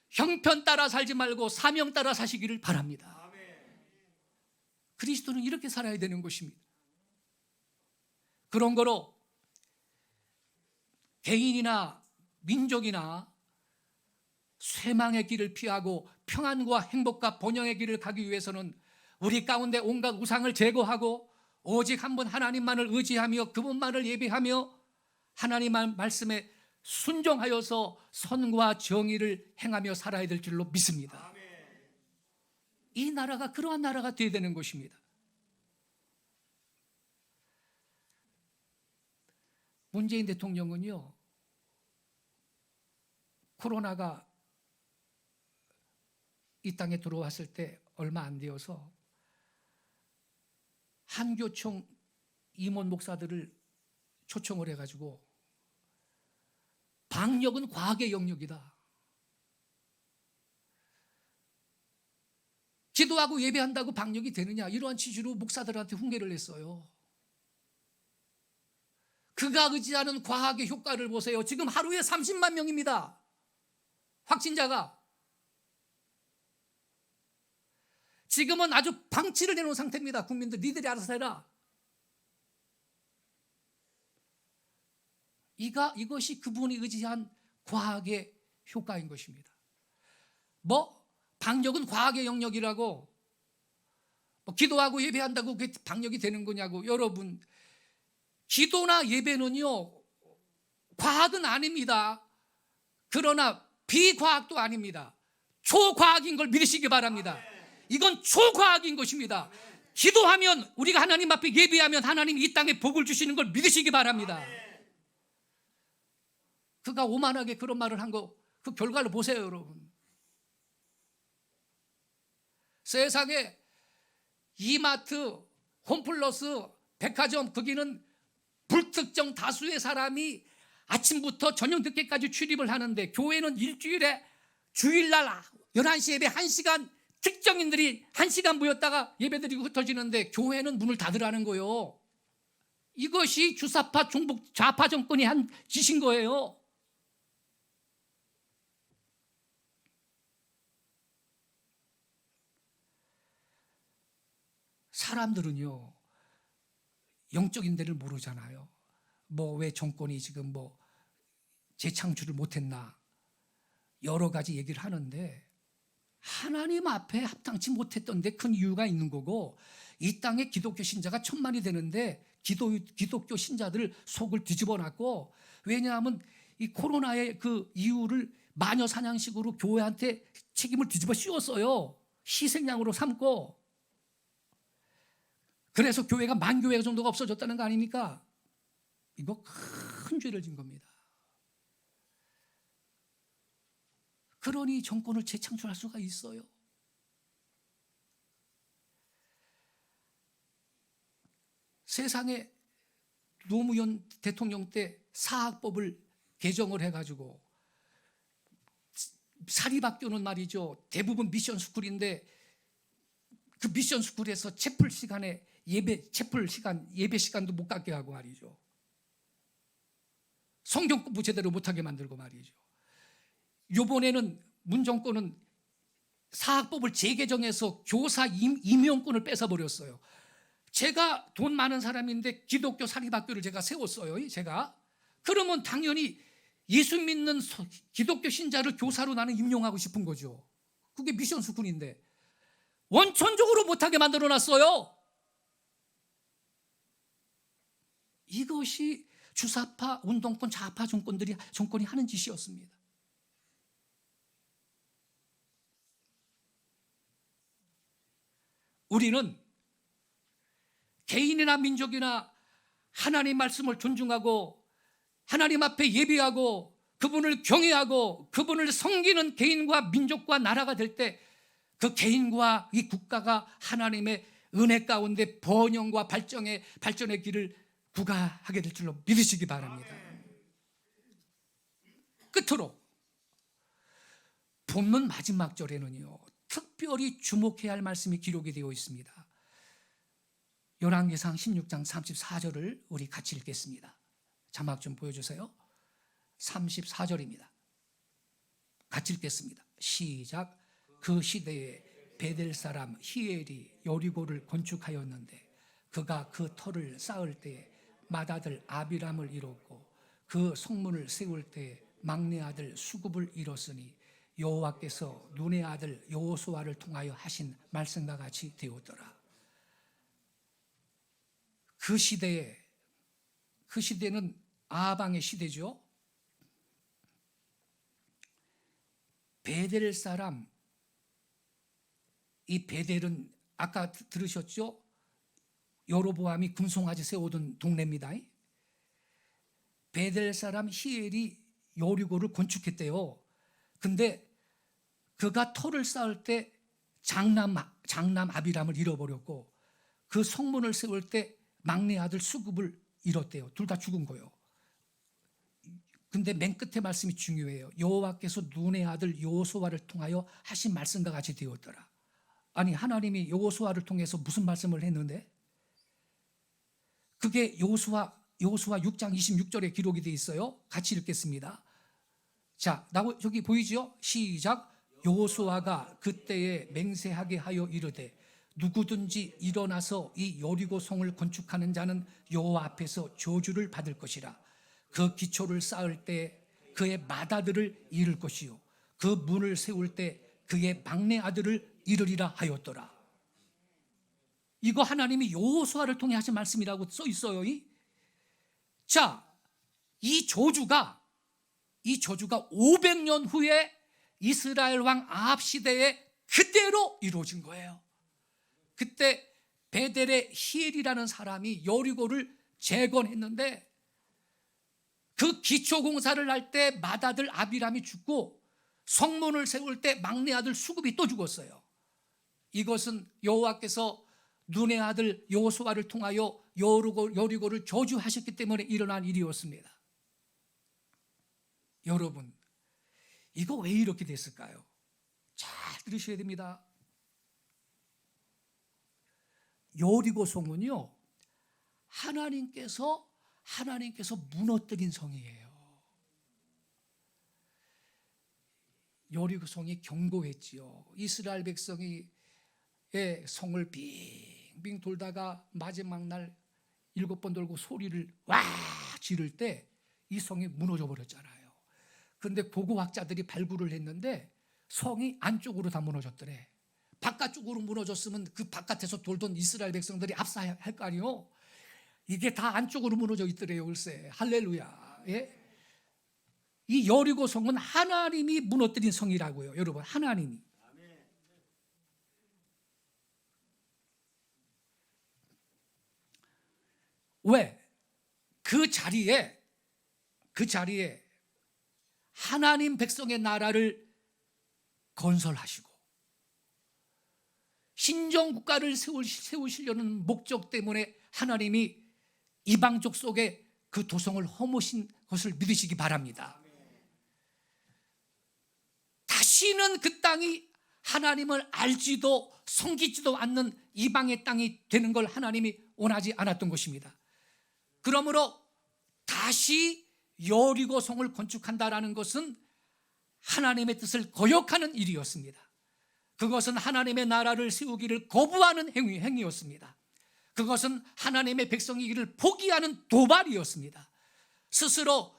형편 따라 살지 말고 사명 따라 사시기를 바랍니다. 그리스도는 이렇게 살아야 되는 것입니다. 그런 거로 개인이나 민족이나 쇠망의 길을 피하고 평안과 행복과 번영의 길을 가기 위해서는 우리 가운데 온갖 우상을 제거하고 오직 한 분 하나님만을 의지하며 그분만을 예배하며 하나님 말씀에 순종하여서 선과 정의를 행하며 살아야 될 줄로 믿습니다. 이 나라가 그러한 나라가 되어야 되는 것입니다. 문재인 대통령은요, 코로나가 이 땅에 들어왔을 때 얼마 안 되어서 한교총 임원 목사들을 초청을 해가지고 방역은 과학의 영역이다, 기도하고 예배한다고 방역이 되느냐, 이러한 취지로 목사들한테 훈계를 했어요. 그가 의지하는 과학의 효과를 보세요. 지금 하루에 30만 명입니다, 확진자가. 지금은 아주 방치를 내놓은 상태입니다. 국민들 니들이 알아서 해라. 이것이 그분이 의지한 과학의 효과인 것입니다. 방역은 과학의 영역이라고, 기도하고 예배한다고 그게 방역이 되는 거냐고. 여러분, 기도나 예배는요, 과학은 아닙니다. 그러나 비과학도 아닙니다. 초과학인 걸 믿으시기 바랍니다. 이건 초과학인 것입니다. 기도하면, 우리가 하나님 앞에 예배하면 하나님이 이 땅에 복을 주시는 걸 믿으시기 바랍니다. 그가 오만하게 그런 말을 한 거, 그 결과를 보세요, 여러분. 세상에 이마트, 홈플러스, 백화점, 거기는 불특정 다수의 사람이 아침부터 저녁 늦게까지 출입을 하는데, 교회는 일주일에 주일날 11시 예배 1시간 특정인들이 1시간 모였다가 예배드리고 흩어지는데 교회는 문을 닫으라는 거예요. 이것이 주사파 중북 좌파 정권이 한 짓인 거예요. 사람들은요, 영적인 데를 모르잖아요. 왜 정권이 지금 재창출을 못했나, 여러 가지 얘기를 하는데, 하나님 앞에 합당치 못했던 데 큰 이유가 있는 거고, 이 땅에 기독교 신자가 1000만이 되는데 기독교 신자들 속을 뒤집어 놨고, 왜냐하면 이 코로나의 그 이유를 마녀 사냥식으로 교회한테 책임을 뒤집어 씌웠어요. 희생양으로 삼고. 그래서 교회가 만교회 정도가 없어졌다는 거 아닙니까? 이거 큰 죄를 진 겁니다. 그러니 정권을 재창출할 수가 있어요. 세상에 노무현 대통령 때 사학법을 개정을 해가지고 사립학교는 말이죠, 대부분 미션 스쿨인데 그 미션 스쿨에서 채플 시간에 예배 시간도 못 갖게 하고 말이죠. 성경 공부 제대로 못하게 만들고 말이죠. 이번에는 문정권은 사학법을 재개정해서 교사 임용권을 뺏어버렸어요. 제가 돈 많은 사람인데 기독교 사립학교를 제가 세웠어요. 제가. 그러면 당연히 예수 믿는 기독교 신자를 교사로 나는 임용하고 싶은 거죠. 그게 미션 스쿨인데 원천적으로 못하게 만들어놨어요. 이것이 주사파, 운동권, 좌파 정권이 하는 짓이었습니다. 우리는 개인이나 민족이나 하나님 말씀을 존중하고 하나님 앞에 예배하고 그분을 경외하고 그분을 섬기는 개인과 민족과 나라가 될 때 그 개인과 이 국가가 하나님의 은혜 가운데 번영과 발전의 길을 구가하게 될 줄로 믿으시기 바랍니다. 끝으로 본문 마지막 절에는요, 특별히 주목해야 할 말씀이 기록이 되어 있습니다. 열왕기상 16장 34절을 우리 같이 읽겠습니다. 자막 좀 보여주세요. 34절입니다. 같이 읽겠습니다. 시작. 그 시대에 베델 사람 히엘이 여리고를 건축하였는데 그가 그 터를 쌓을 때에 맏아들 아비람을 잃었고 그 성문을 세울 때에 막내 아들 수굽을 잃었으니 여호와께서 눈의 아들 여호수아를 통하여 하신 말씀과 같이 되었더라. 그 시대는 아방의 시대죠. 베델 사람, 이 베델은 아까 들으셨죠? 여로보암이 금송아지 세우던 동네입니다. 베델 사람 히엘이 여리고를 건축했대요. 근데 그가 터를 쌓을 때 장남 아비람을 잃어버렸고 그 성문을 세울 때 막내 아들 수굽을 잃었대요. 둘 다 죽은 거예요. 근데 맨 끝에 말씀이 중요해요. 여호와께서 눈의 아들 여호수아를 통하여 하신 말씀과 같이 되었더라. 아니, 하나님이 여호수아를 통해서 무슨 말씀을 했는데? 그게 여호수아 6장 26절에 기록이 되어 있어요. 같이 읽겠습니다. 자, 저기 보이죠? 시작. 여호수아가 그때에 맹세하게 하여 이르되 누구든지 일어나서 이 여리고 성을 건축하는 자는 여호와 앞에서 저주를 받을 것이라. 그 기초를 쌓을 때 그의 맏아들을 잃을 것이요 그 문을 세울 때 그의 막내 아들을 잃으리라 하였더라. 이거 하나님이 여호수아를 통해 하신 말씀이라고 써 있어요. 자, 이 저주가 500년 후에 이스라엘 왕 아합 시대에 그대로 이루어진 거예요. 그때 베델의 히엘이라는 사람이 여리고를 재건했는데 그 기초 공사를 할 때 맏아들 아비람이 죽고 성문을 세울 때 막내 아들 수굽이 또 죽었어요. 이것은 여호와께서 눈의 아들 여호수아를 통하여 여리고를 저주하셨기 때문에 일어난 일이었습니다. 여러분, 이거 왜 이렇게 됐을까요? 잘 들으셔야 됩니다. 여리고 성은요, 하나님께서 무너뜨린 성이에요. 여리고 성이 견고했지요. 이스라엘 백성이 성을 빙빙 돌다가 마지막 날 7번 돌고 소리를 와 지를 때 이 성이 무너져 버렸잖아요. 그런데 고고학자들이 발굴을 했는데 성이 안쪽으로 다 무너졌더래. 바깥쪽으로 무너졌으면 그 바깥에서 돌던 이스라엘 백성들이 압사할 거 아니에요. 이게 다 안쪽으로 무너져 있더래요. 글쎄, 할렐루야. 예? 이 여리고 성은 하나님이 무너뜨린 성이라고요. 여러분, 하나님이. 왜? 그 자리에 하나님 백성의 나라를 건설하시고 신정국가를 세우시려는 목적 때문에 하나님이 이방족 속에 그 도성을 허무신 것을 믿으시기 바랍니다. 다시는 그 땅이 하나님을 알지도 섬기지도 않는 이방의 땅이 되는 걸 하나님이 원하지 않았던 것입니다. 그러므로 다시 여리고 성을 건축한다라는 것은 하나님의 뜻을 거역하는 일이었습니다. 그것은 하나님의 나라를 세우기를 거부하는 행위였습니다. 그것은 하나님의 백성이기를 포기하는 도발이었습니다. 스스로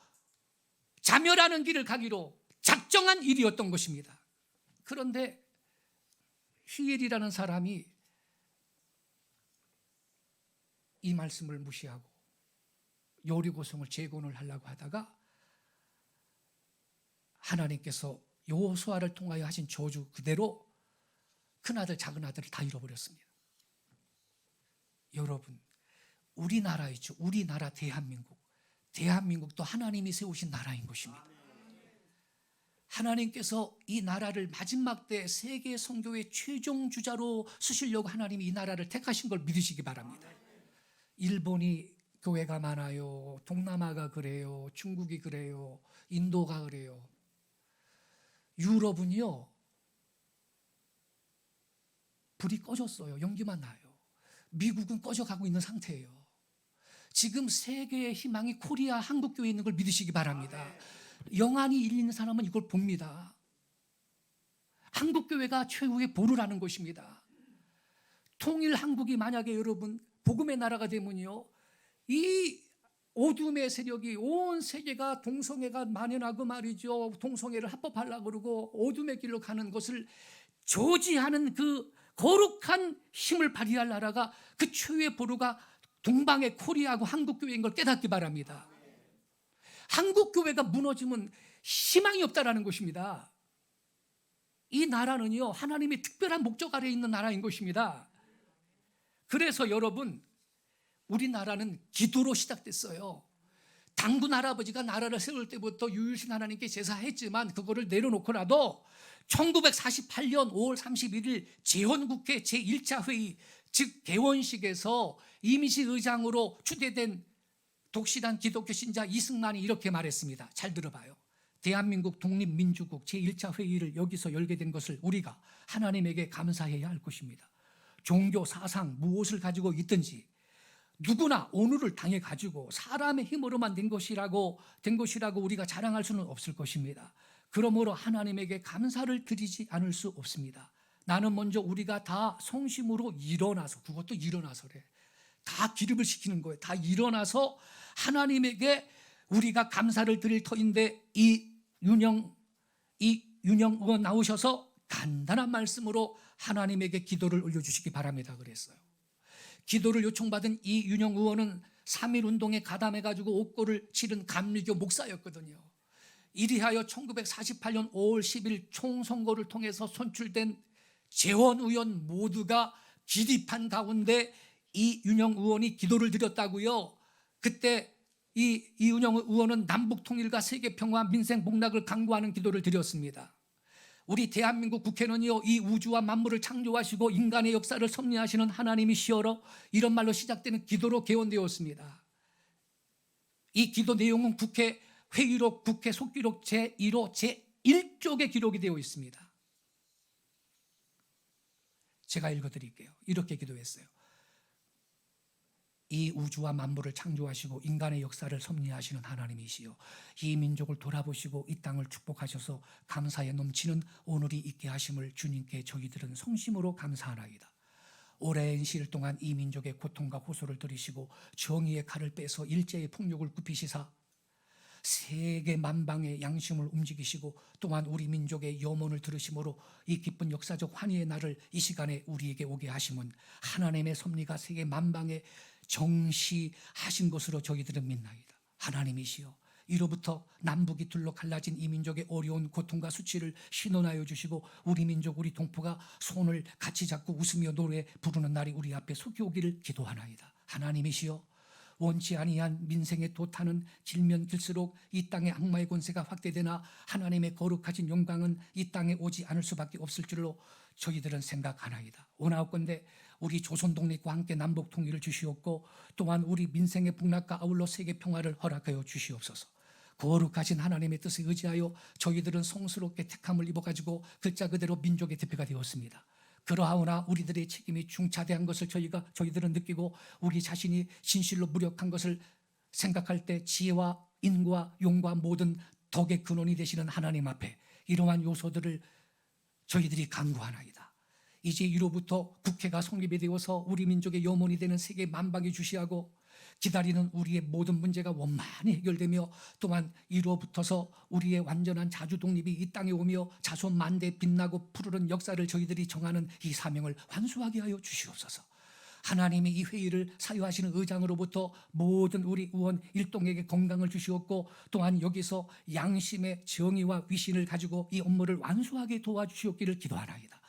자멸하는 길을 가기로 작정한 일이었던 것입니다. 그런데 히엘이라는 사람이 이 말씀을 무시하고 여리고성을 재건을 하려고 하다가 하나님께서 여호수아를 통하여 하신 저주 그대로 큰아들 작은아들을 다 잃어버렸습니다. 여러분, 우리나라이죠. 우리나라 대한민국도 하나님이 세우신 나라인 것입니다. 하나님께서 이 나라를 마지막 때 세계 선교의 최종 주자로 쓰시려고 하나님이 이 나라를 택하신 걸 믿으시기 바랍니다. 일본이 교회가 많아요. 동남아가 그래요. 중국이 그래요. 인도가 그래요. 유럽은요, 불이 꺼졌어요. 연기만 나요. 미국은 꺼져가고 있는 상태예요. 지금 세계의 희망이 코리아 한국교회에 있는 걸 믿으시기 바랍니다. 영안이 일리는 사람은 이걸 봅니다. 한국교회가 최후의 보루라는 것입니다. 통일 한국이 만약에 여러분 복음의 나라가 되면요, 이 어둠의 세력이 온 세계가 동성애가 만연하고 말이죠, 동성애를 합법하려고 그러고 어둠의 길로 가는 것을 저지하는 그 거룩한 힘을 발휘할 나라가, 그 최후의 보루가 동방의 코리아하고 한국교회인 걸 깨닫기 바랍니다. 한국교회가 무너지면 희망이 없다라는 것입니다. 이 나라는요, 하나님의 특별한 목적 아래에 있는 나라인 것입니다. 그래서 여러분, 우리나라는 기도로 시작됐어요. 당군 할아버지가 나라를 세울 때부터 유일신 하나님께 제사했지만 그거를 내려놓고라도 1948년 5월 31일 재헌국회 제1차 회의, 즉 개원식에서 이미시 의장으로 추대된 독실한 기독교 신자 이승만이 이렇게 말했습니다. 잘 들어봐요. 대한민국 독립민주국 제1차 회의를 여기서 열게 된 것을 우리가 하나님에게 감사해야 할 것입니다. 종교, 사상, 무엇을 가지고 있든지 누구나 오늘을 당해 가지고 사람의 힘으로만 된 것이라고 우리가 자랑할 수는 없을 것입니다. 그러므로 하나님에게 감사를 드리지 않을 수 없습니다. 나는 먼저 우리가 다 성심으로 일어나서, 그것도 일어나서래, 다 기립을 시키는 거예요. 다 일어나서 하나님에게 우리가 감사를 드릴 터인데, 이윤영 의원 나오셔서 간단한 말씀으로 하나님에게 기도를 올려주시기 바랍니다 그랬어요. 기도를 요청받은 이윤영 의원은 3.1운동에 가담해가지고 옥고를 치른 감리교 목사였거든요. 이리하여 1948년 5월 10일 총선거를 통해서 선출된 재원의원 모두가 기립한 가운데 이윤영 의원이 기도를 드렸다고요. 그때 이윤영 의원은 남북통일과 세계평화, 민생 복락을 강구하는 기도를 드렸습니다. 우리 대한민국 국회는요, 이 우주와 만물을 창조하시고 인간의 역사를 섭리하시는 하나님이시여로, 이런 말로 시작되는 기도로 개원되었습니다. 이 기도 내용은 국회 회의록, 국회 속기록 제1호 제1쪽에 기록이 되어 있습니다. 제가 읽어드릴게요. 이렇게 기도했어요. 이 우주와 만물을 창조하시고 인간의 역사를 섭리하시는 하나님이시여, 이 민족을 돌아보시고 이 땅을 축복하셔서 감사에 넘치는 오늘이 있게 하심을 주님께 저희들은 성심으로 감사하나이다. 오랜 시일 동안 이 민족의 고통과 호소를 들으시고 정의의 칼을 빼서 일제의 폭력을 굽히시사 세계 만방의 양심을 움직이시고, 또한 우리 민족의 염원을 들으심으로 이 기쁜 역사적 환희의 날을 이 시간에 우리에게 오게 하심은 하나님의 섭리가 세계 만방에 정시하신 것으로 저희들은 믿나이다. 하나님이시여, 이로부터 남북이 둘로 갈라진 이 민족의 어려운 고통과 수치를 신원하여 주시고, 우리 민족, 우리 동포가 손을 같이 잡고 웃으며 노래 부르는 날이 우리 앞에 속히 오기를 기도하나이다. 하나님이시여, 원치 아니한 민생의 도탄은 길면 길수록 이 땅의 악마의 권세가 확대되나 하나님의 거룩하신 영광은 이 땅에 오지 않을 수밖에 없을 줄로 저희들은 생각하나이다. 원하옵건대 우리 조선 독립과 함께 남북 통일을 주시옵고, 또한 우리 민생의 복락과 아울러 세계 평화를 허락하여 주시옵소서. 거룩하신 하나님의 뜻에 의지하여 저희들은 성스럽게 택함을 입어가지고 글자 그대로 민족의 대표가 되었습니다. 그러하오나 우리들의 책임이 중차대한 것을 저희들은 느끼고, 우리 자신이 진실로 무력한 것을 생각할 때 지혜와 인과 용과 모든 덕의 근원이 되시는 하나님 앞에 이러한 요소들을 저희들이 간구하나이다. 이제 이로부터 국회가 성립이 되어서 우리 민족의 염원이 되는 세계 만방이 주시하고 기다리는 우리의 모든 문제가 원만히 해결되며 또한 이로부터서 우리의 완전한 자주 독립이 이 땅에 오며 자손 만대 빛나고 푸르른 역사를 저희들이 정하는 이 사명을 완수하게 하여 주시옵소서. 하나님이 이 회의를 사유하시는 의장으로부터 모든 우리 의원 일동에게 건강을 주시옵고 또한 여기서 양심의 정의와 위신을 가지고 이 업무를 완수하게 도와주시옵기를 기도하나이다.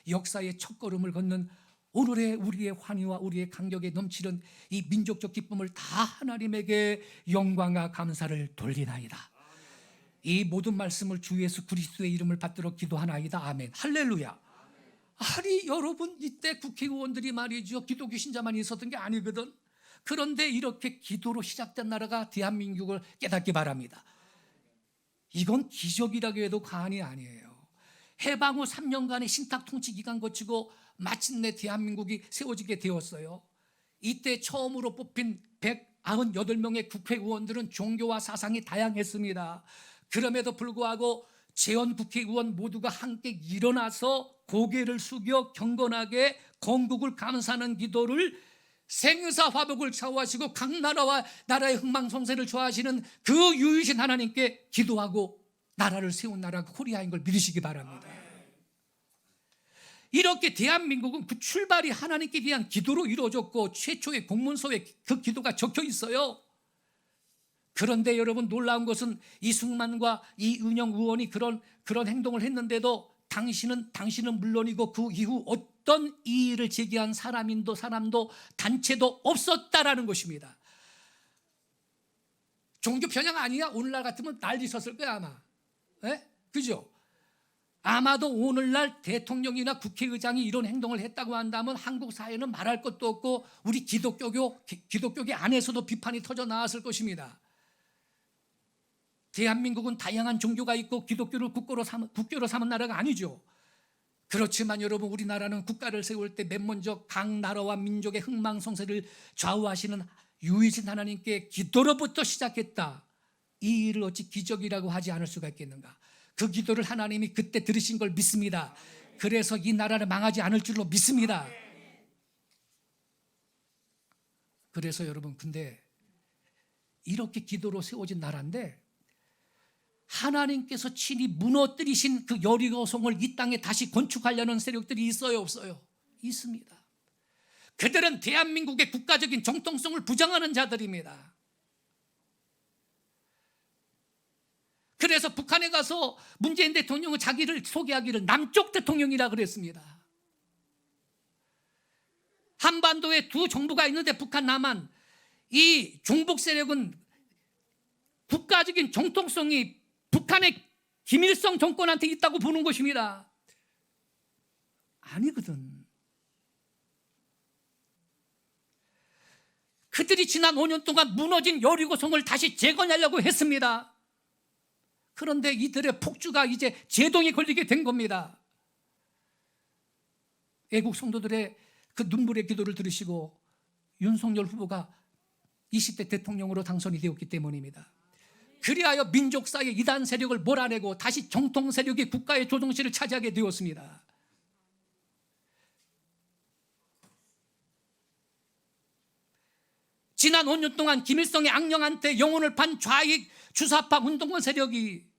역사의 첫걸음을 걷는 오늘의 우리의 환희와 우리의 감격에 넘치는 이 민족적 기쁨을 다 하나님에게 영광과 감사를 돌리나이다. 이 모든 말씀을 주 예수 그리스도의 이름을 받들어 기도하나이다. 아멘. 할렐루야. 아니 여러분, 이때 국회의원들이 말이죠, 기독교 신자만 있었던 게 아니거든. 그런데 이렇게 기도로 시작된 나라가 대한민국을 깨닫기 바랍니다. 이건 기적이라고 해도 과언이 아니에요. 해방 후 3년간의 신탁 통치 기간 거치고 마침내 대한민국이 세워지게 되었어요. 이때 처음으로 뽑힌 198명의 국회의원들은 종교와 사상이 다양했습니다. 그럼에도 불구하고 재원 국회의원 모두가 함께 일어나서 고개를 숙여 경건하게 건국을 감사하는 기도를 생사 화복을 좌우하시고 각 나라와 나라의 흥망성쇠를 좋아하시는 그 유이신 하나님께 기도하고 나라를 세운 나라가 코리아인 걸 믿으시기 바랍니다. 이렇게 대한민국은 그 출발이 하나님께 대한 기도로 이루어졌고 최초의 공문서에 그 기도가 적혀 있어요. 그런데 여러분, 놀라운 것은 이승만과 이은영 의원이 그런 행동을 했는데도 당신은 물론이고 그 이후 어떤 이의를 제기한 사람도 단체도 없었다라는 것입니다. 종교 편향 아니야? 오늘날 같으면 난리 쳤을 거야 아마. 에? 그죠? 아마도 오늘날 대통령이나 국회의장이 이런 행동을 했다고 한다면 한국 사회는 말할 것도 없고 우리 기독교계 안에서도 비판이 터져 나왔을 것입니다. 대한민국은 다양한 종교가 있고 기독교를 국교로 삼은 나라가 아니죠. 그렇지만 여러분, 우리나라는 국가를 세울 때 맨 먼저 각 나라와 민족의 흥망성쇠를 좌우하시는 유이신 하나님께 기도로부터 시작했다. 이 일을 어찌 기적이라고 하지 않을 수가 있겠는가. 그 기도를 하나님이 그때 들으신 걸 믿습니다. 그래서 이 나라를 망하지 않을 줄로 믿습니다. 그래서 여러분, 근데 이렇게 기도로 세워진 나라인데 하나님께서 친히 무너뜨리신 그 여리고성을 이 땅에 다시 건축하려는 세력들이 있어요, 없어요? 있습니다. 그들은 대한민국의 국가적인 정통성을 부정하는 자들입니다. 그래서 북한에 가서 문재인 대통령은 자기를 소개하기를 남쪽 대통령이라 그랬습니다. 한반도에 두 정부가 있는데 북한, 남한, 이 종북 세력은 국가적인 정통성이 북한의 김일성 정권한테 있다고 보는 것입니다. 아니거든. 그들이 지난 5년 동안 무너진 여리고성을 다시 재건하려고 했습니다. 그런데 이들의 폭주가 이제 제동이 걸리게 된 겁니다. 애국 성도들의 그 눈물의 기도를 들으시고 윤석열 후보가 20대 대통령으로 당선이 되었기 때문입니다. 그리하여 민족사의 이단 세력을 몰아내고 다시 정통 세력이 국가의 조정실을 차지하게 되었습니다. 지난 5년 동안 김일성의 악령한테 영혼을 판 좌익 주사파 운동권 세력이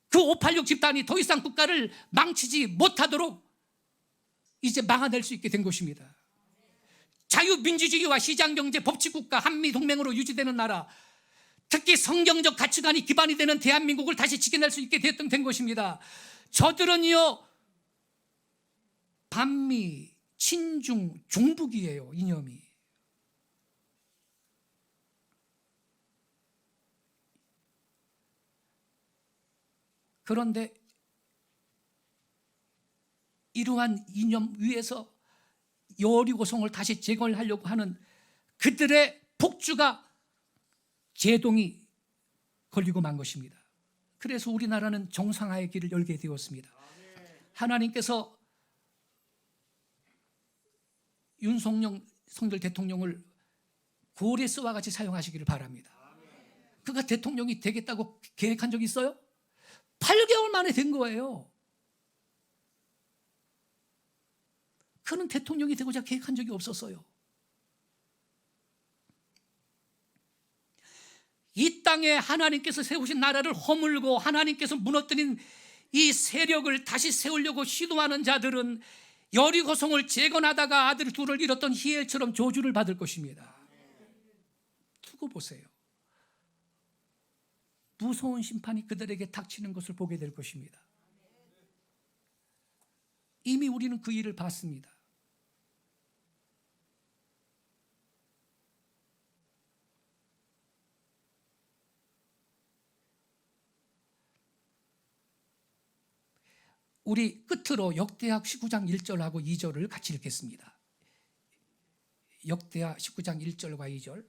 그 586 집단이 더 이상 국가를 망치지 못하도록 이제 막아낼 수 있게 된 것입니다. 자유민주주의와 시장경제 법치국가 한미동맹으로 유지되는 나라, 특히 성경적 가치관이 기반이 되는 대한민국을 다시 지켜낼 수 있게 된 것입니다. 저들은요, 반미, 친중, 종북이에요, 이념이. 그런데 이러한 이념 위에서 여리고성을 다시 재건하려고 하는 그들의 폭주가 제동이 걸리고 만 것입니다. 그래서 우리나라는 정상화의 길을 열게 되었습니다. 하나님께서 윤석열 대통령을 고레스와 같이 사용하시기를 바랍니다. 그가 대통령이 되겠다고 계획한 적 있어요? 8개월 만에 된 거예요. 그는 대통령이 되고자 계획한 적이 없었어요. 이 땅에 하나님께서 세우신 나라를 허물고 하나님께서 무너뜨린 이 세력을 다시 세우려고 시도하는 자들은 여리고성을 재건하다가 아들 둘을 잃었던 히엘처럼 저주를 받을 것입니다. 두고 보세요. 무서운 심판이 그들에게 닥치는 것을 보게 될 것입니다. 이미 우리는 그 일을 봤습니다. 우리 끝으로 역대하 19장 1절하고 2절을 같이 읽겠습니다. 역대하 19장 1절과 2절.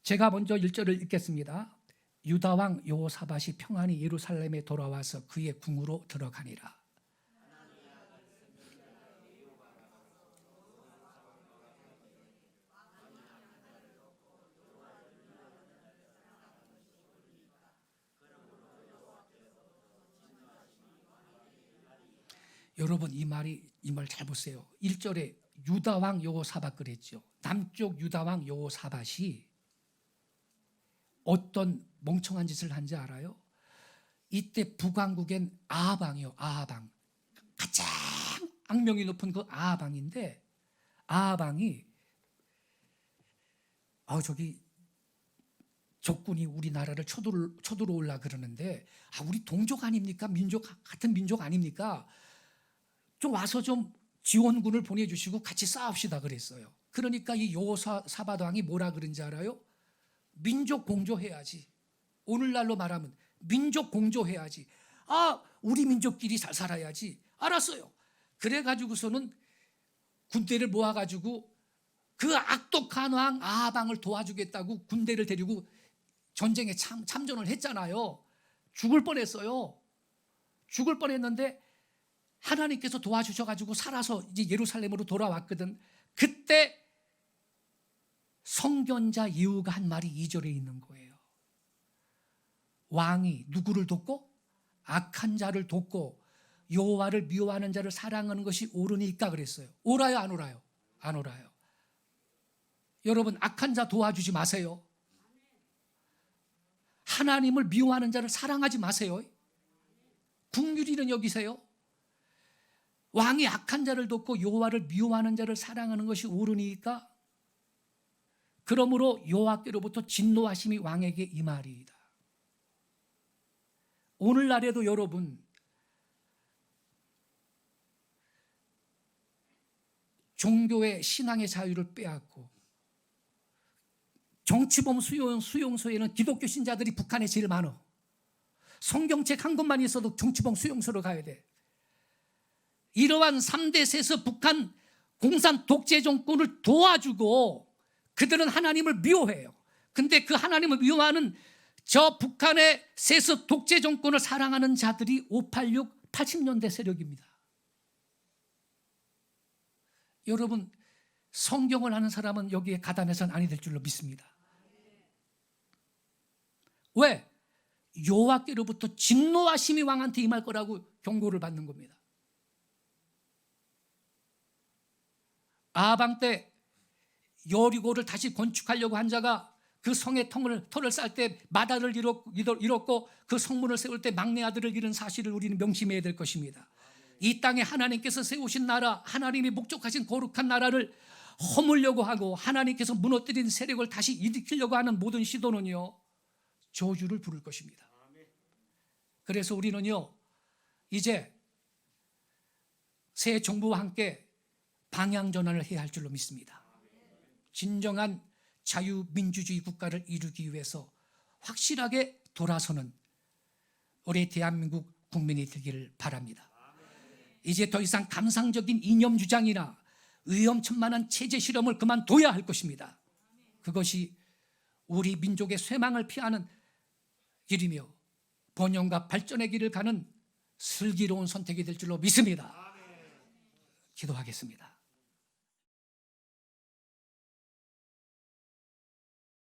제가 먼저 1절을 읽겠습니다. 유다 왕 여호사밧이 평안히 예루살렘에 돌아와서 그의 궁으로 들어가니라. 여러분 이 말 잘 보세요. 1절에 유다 왕 여호사밧 그랬죠. 남쪽 유다 왕 여호사밧이 어떤 멍청한 짓을 한지 알아요? 이때 북왕국엔 아합 왕이요. 아합 왕. 가장 악명이 높은 그 아합 왕인데 아합 왕이 저기 적군이 우리나라를 쳐들어올라 그러는데 우리 동족 아닙니까? 같은 민족 아닙니까? 좀 와서 좀 지원군을 보내주시고 같이 싸웁시다 그랬어요. 그러니까 이 여호사밧 왕이 뭐라 그런지 알아요? 민족 공조해야지. 오늘날로 말하면 민족 공조해야지. 우리 민족끼리 잘 살아야지. 알았어요. 그래가지고서는 군대를 모아가지고 그 악독한 왕 아합 왕을 도와주겠다고 군대를 데리고 전쟁에 참전을 했잖아요. 죽을 뻔했어요. 죽을 뻔했는데 하나님께서 도와주셔가지고 살아서 이제 예루살렘으로 돌아왔거든. 그때 성견자 예후가 한 말이 2절에 있는 거예요. 왕이 누구를 돕고? 악한 자를 돕고 여호와를 미워하는 자를 사랑하는 것이 옳으니까 그랬어요. 옳아요, 안 옳아요? 안 옳아요. 여러분 악한 자 도와주지 마세요. 하나님을 미워하는 자를 사랑하지 마세요. 긍휼히는 여기세요. 왕이 악한 자를 돕고 여호와를 미워하는 자를 사랑하는 것이 옳으니까 그러므로 여호와께로부터 진노하심이 왕에게 임하리이다. 오늘날에도 여러분 종교의 신앙의 자유를 빼앗고 정치범 수용소에는 기독교 신자들이 북한에 제일 많아. 성경책 한 권만 있어도 정치범 수용소로 가야 돼. 이러한 3대 세서 북한 공산 독재 정권을 도와주고 그들은 하나님을 미워해요. 근데 그 하나님을 미워하는 저 북한의 세서 독재 정권을 사랑하는 자들이 586, 80년대 세력입니다. 여러분 성경을 아는 사람은 여기에 가담해서는 아니 될 줄로 믿습니다. 왜? 여호와께로부터 진노하심이 왕한테 임할 거라고 경고를 받는 겁니다. 아합 왕 때 여리고를 다시 건축하려고 한 자가 그 성의 터를 쌓을 때 마다를 잃었고 그 성문을 세울 때 막내 아들을 잃은 사실을 우리는 명심해야 될 것입니다. 이 땅에 하나님께서 세우신 나라, 하나님이 목적하신 거룩한 나라를 허물려고 하고 하나님께서 무너뜨린 세력을 다시 일으키려고 하는 모든 시도는요 저주를 부를 것입니다. 그래서 우리는요 이제 새 정부와 함께 방향 전환을 해야 할 줄로 믿습니다. 진정한 자유민주주의 국가를 이루기 위해서 확실하게 돌아서는 우리 대한민국 국민이 되기를 바랍니다. 이제 더 이상 감상적인 이념 주장이나 위험천만한 체제 실험을 그만둬야 할 것입니다. 그것이 우리 민족의 쇠망을 피하는 길이며 번영과 발전의 길을 가는 슬기로운 선택이 될 줄로 믿습니다. 기도하겠습니다.